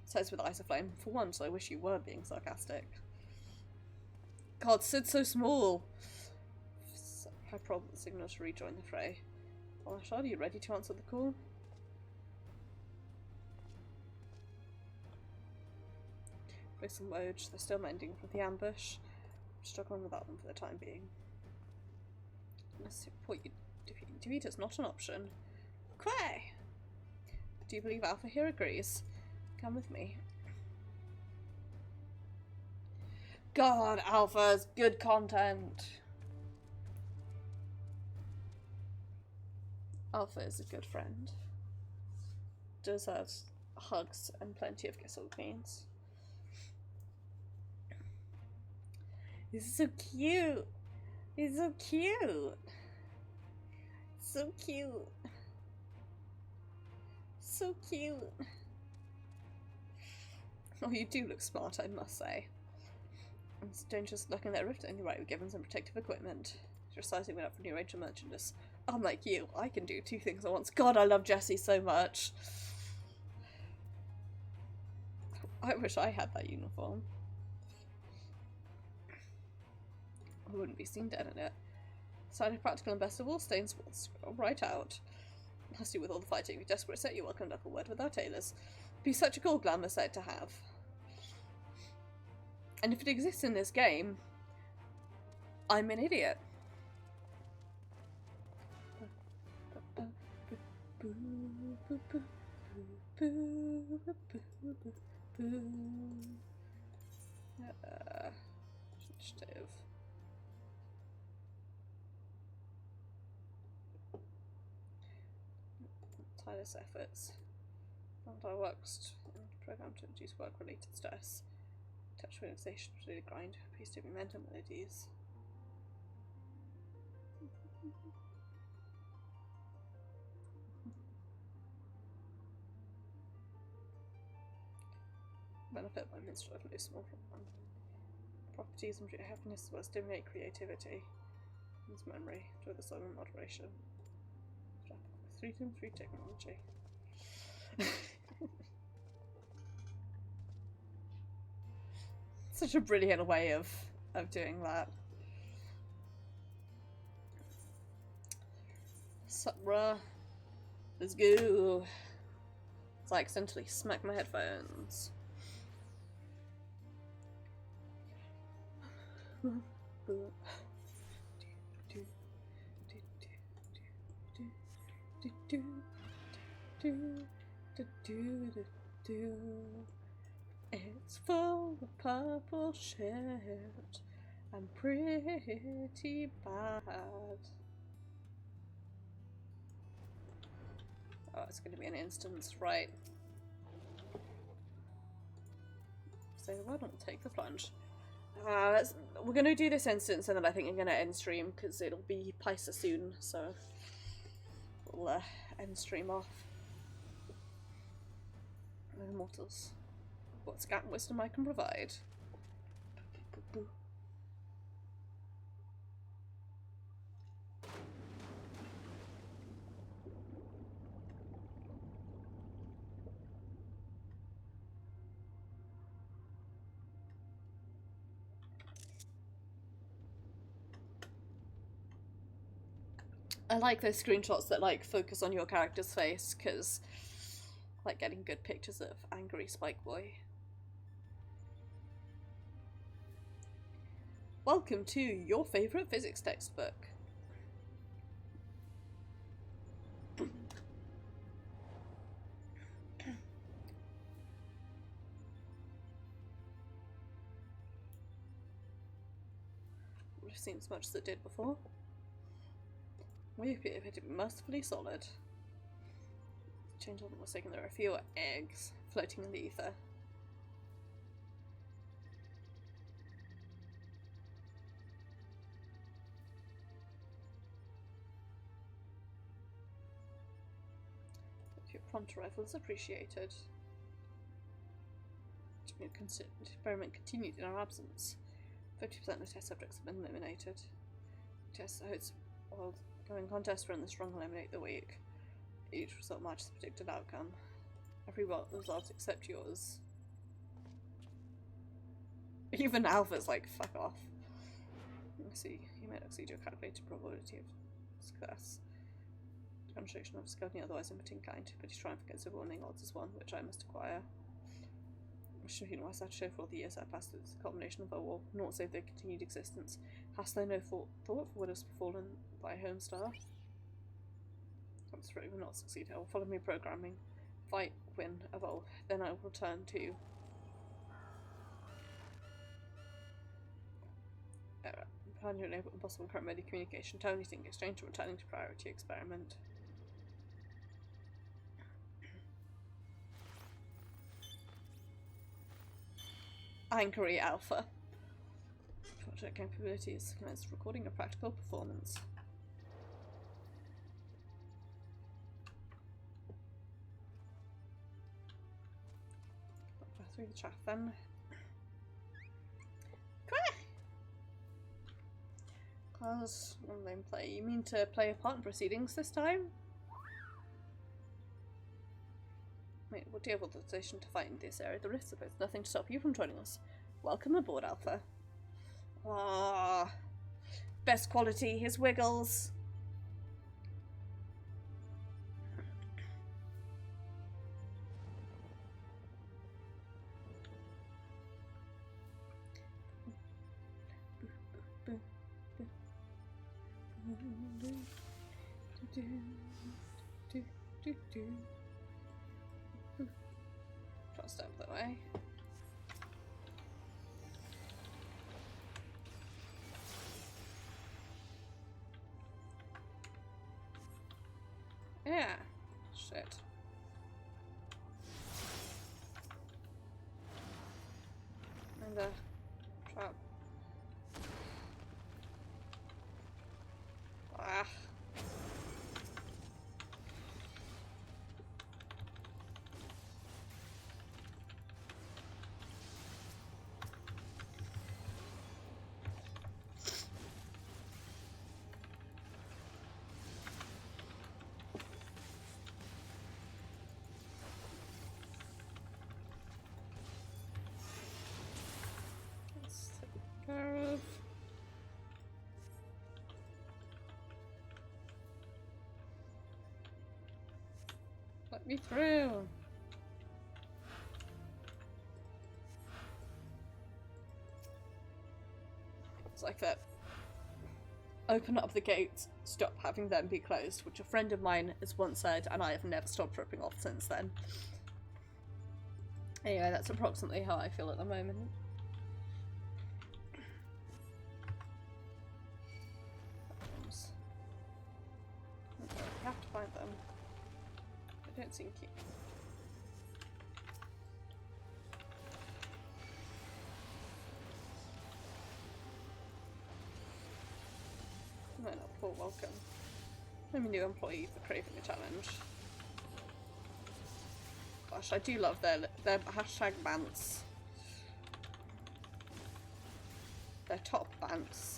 Says with eyes aflame. For once, I wish you were being sarcastic. God, Sid's so small! High problem signal to rejoin the fray. Are you ready to answer the call? Grace and Moch, they're still mending from the ambush. Struggling without them for the time being. Defeat is not an option. Quay! Do you believe Alpha here agrees? Come with me. God, Alpha's good content. Alpha is a good friend. Deserves hugs and plenty of Gissel Queens. He's so cute. He's so cute. So cute. So cute. Oh, you do look smart, I must say. Don't just look in that rift. Only right, we're given some protective equipment. Your sizing went up for new range of merchandise. Unlike you, I can do two things at once. God, I love Jessie so much. I wish I had that uniform. I wouldn't be seen dead in it. Decided practical and best of all, stains will scroll right out. Must do with all the fighting. If you're desperate set, you're welcome to have a word with our tailors. Be such a cool glamour set to have. And if it exists in this game, I'm an idiot. Initiative. tireless efforts. And I worked in the program to reduce work-related stress. Touch relaxation to the grind. Please do me mental melodies. Benefit by minstrel of loose small properties and happiness as well as stimulate creativity. Use memory to the silent moderation. 3x3 technology. Such a brilliant way of doing that. Sup, bruh? Let's go. So I accidentally smacked my headphones. It's full of purple shit. I'm pretty bad. Oh, it's going to be an instance, right? So why don't we take the plunge? We're going to do this instance and then I think I'm going to end stream because it'll be Pisa soon, so we'll end stream off. Immortals. What scant wisdom I can provide. I like those screenshots that like focus on your character's face because like getting good pictures of angry Spike Boy. Welcome to your favourite physics textbook. We've seen as much as it did before. We appear to be mercifully solid. Change on the mistake, there are a few eggs floating in the ether. Your prompt rifle is appreciated. Experiment continued in our absence. 50% of test subjects have been eliminated. Test hosts while going contest run the strong eliminate the weak. Each result matches the predicted outcome. Every result except yours. Even Alpha's like, fuck off. Let's see, you may exceed your calculated probability of success. Demonstration of skeleton otherwise limiting kind, but his triumph against overwhelming odds is one which I must acquire. You know, I had to show for all the years I passed as a culmination of our war, naught save their continued existence. Hast thou no thought for what has befallen thy home star? I'm afraid will not succeed. I will follow me programming. Fight, win, evolve. Then I will return to plan your enable impossible current mode communication. Tell anything exchange or returning to priority experiment. Angry Alpha. Project capabilities. Commence recording a practical performance. Through the chat then. Class online play. You mean to play a part in proceedings this time? Wait, what do you have authorization to fight in this area? The risks of it. Nothing to stop you from joining us. Welcome aboard, Alpha. Ah, best quality, his wiggles. Try to step that way. Yeah. Shit. me through. It's like that. Open up the gates, stop having them be closed, which a friend of mine has once said, and I have never stopped ripping off since then. Anyway, that's approximately how I feel at the moment. Okay, we have to find them. I don't think you... No, not full welcome. I'm a new employee for craving a challenge. Gosh, I do love their hashtag bants. Their top bants.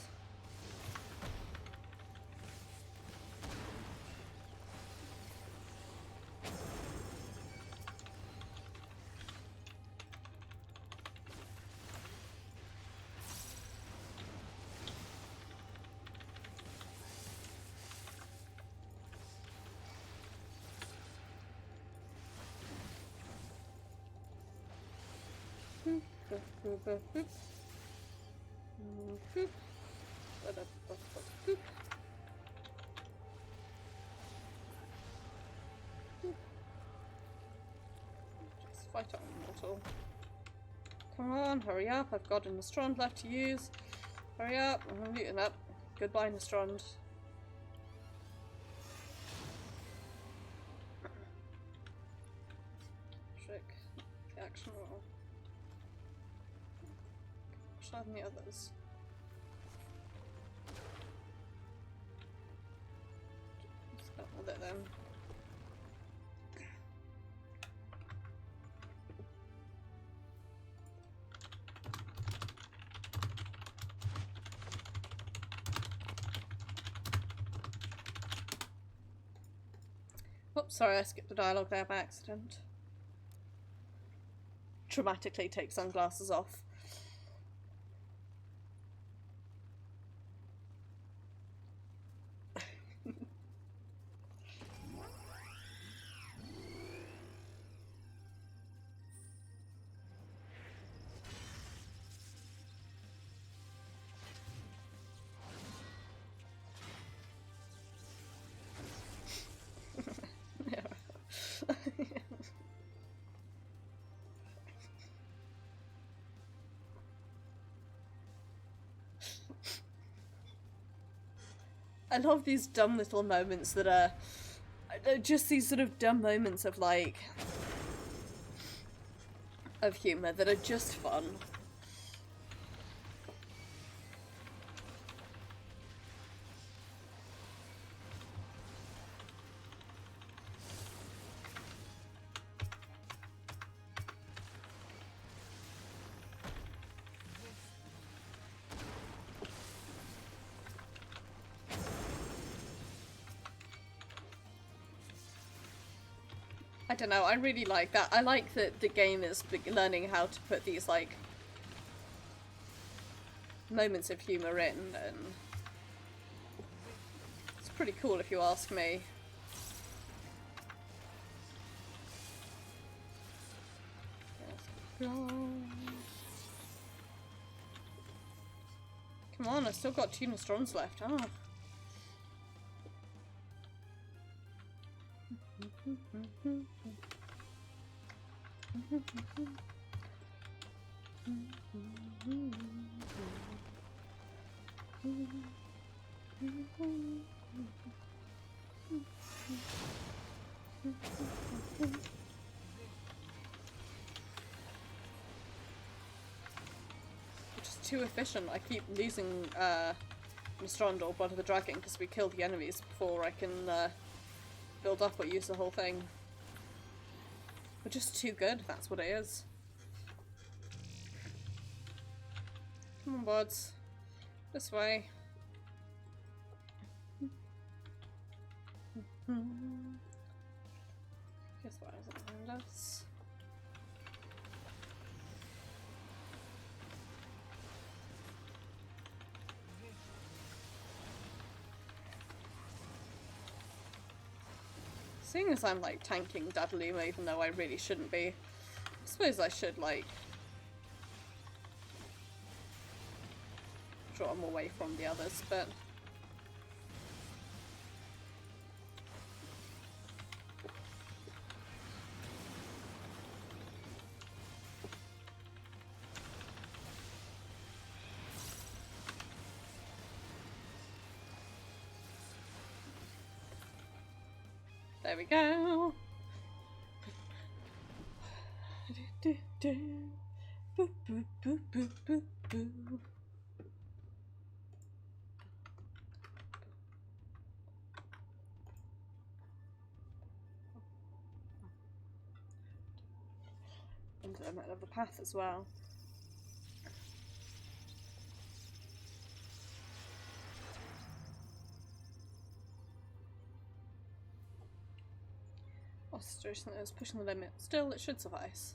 Just fight on, mortal. Come on, hurry up, I've got a Nostrand left to use. Hurry up, I'm looting up. Goodbye, Nostrand. Trick. The action roll. Should I have any others? Just go with it then. Oops, sorry, I skipped the dialogue there by accident. Dramatically take sunglasses off. I love these dumb little moments that are just these sort of dumb moments of like of humour that are just fun. I don't know, I really like that. I like that the game is learning how to put these, like, moments of humour in, and it's pretty cool if you ask me. Come on, I've still got 2 Nostroms left. Ah. Which is too efficient. I keep losing Nostrand or Blood of the Dragon because we kill the enemies before I can build up or use the whole thing. We're just too good, that's what it is. Come on, buds. This way. Guess what isn't behind us? Seeing as I'm like tanking Dadaluma even though I really shouldn't be, I suppose I should like draw him away from the others, but there we go. Boop, boop, boop, boop, boop, boop. And I might have a path as well. Oh, situation that is pushing the limit. Still, it should suffice.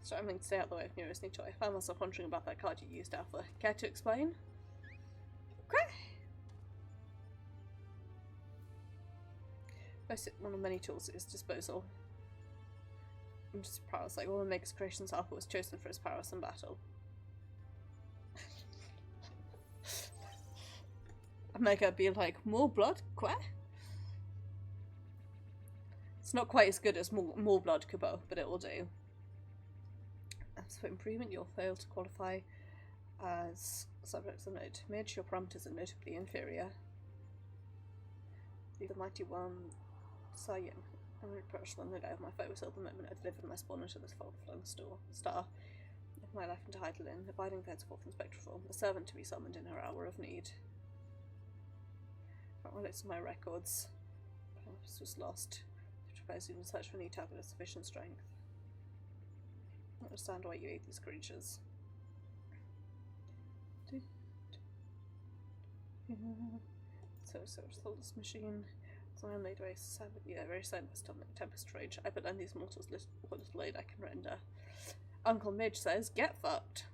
Starting to stay out of the way of Nero's new toy. I found myself wondering about that card you used, Alpha. Care to explain? Okay. Most one of many tools at his disposal. I'm just proud. It's like one of Mega's creations, Alpha was chosen for his prowess in battle. Mega be like, more blood? Quoi? It's not quite as good as more blood Kubo, but it will do. As for improvement, you'll fail to qualify as subjects of note. Mage, your parameters are notably inferior. The mighty one, Sayan. I'm reproached on the day of my foe was held the moment I delivered my spawner to this far-flung star. Of my life into Heidelin, abiding thenceforth in spectral form, a servant to be summoned in her hour of need. Well, it's my records. Purpose was lost. I presume in search for any tablet of sufficient strength. I don't understand why you ate these creatures. So this machine. So I made very sad, very sad stomach tempest rage. I but lend these mortals what little aid I can render. Uncle Midge says, get fucked.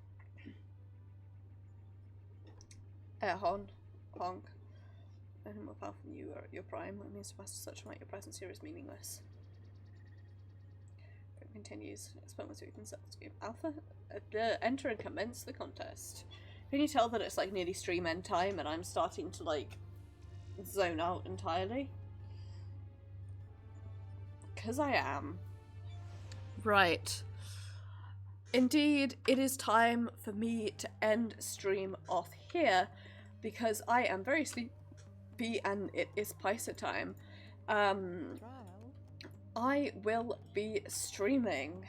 Honk. No more powerful than you are at your prime. What means to master such might your presence here is meaningless. It continues. Experiment so you can settle game. Alpha, enter and commence the contest. Can you tell that it's like nearly stream end time and I'm starting to like zone out entirely? Because I am. Right. Indeed, it is time for me to end stream off here because I am very sleepy and it is Paisa time. I will be streaming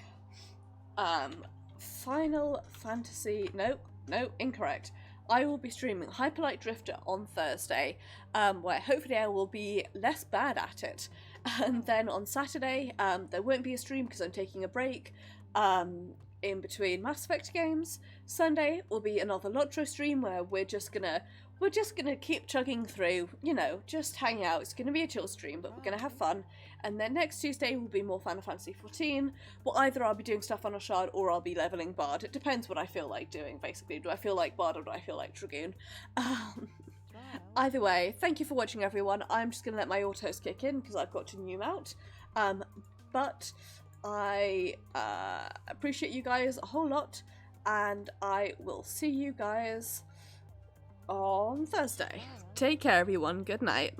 Final Fantasy... No, incorrect. I will be streaming Hyperlight Drifter on Thursday, where hopefully I will be less bad at it. And then on Saturday, there won't be a stream because I'm taking a break in between Mass Effect games. Sunday will be another Lotro stream where we're just gonna keep chugging through, you know, just hang out. It's gonna be a chill stream, but we're gonna have fun. And then next Tuesday will be more Final Fantasy XIV. Well, either I'll be doing stuff on a shard or I'll be leveling Bard. It depends what I feel like doing, basically. Do I feel like Bard or do I feel like Dragoon? Either way, thank you for watching, everyone. I'm just gonna let my autos kick in because I've got to new out. But I appreciate you guys a whole lot, and I will see you guys on Thursday. Take care, everyone. Good night.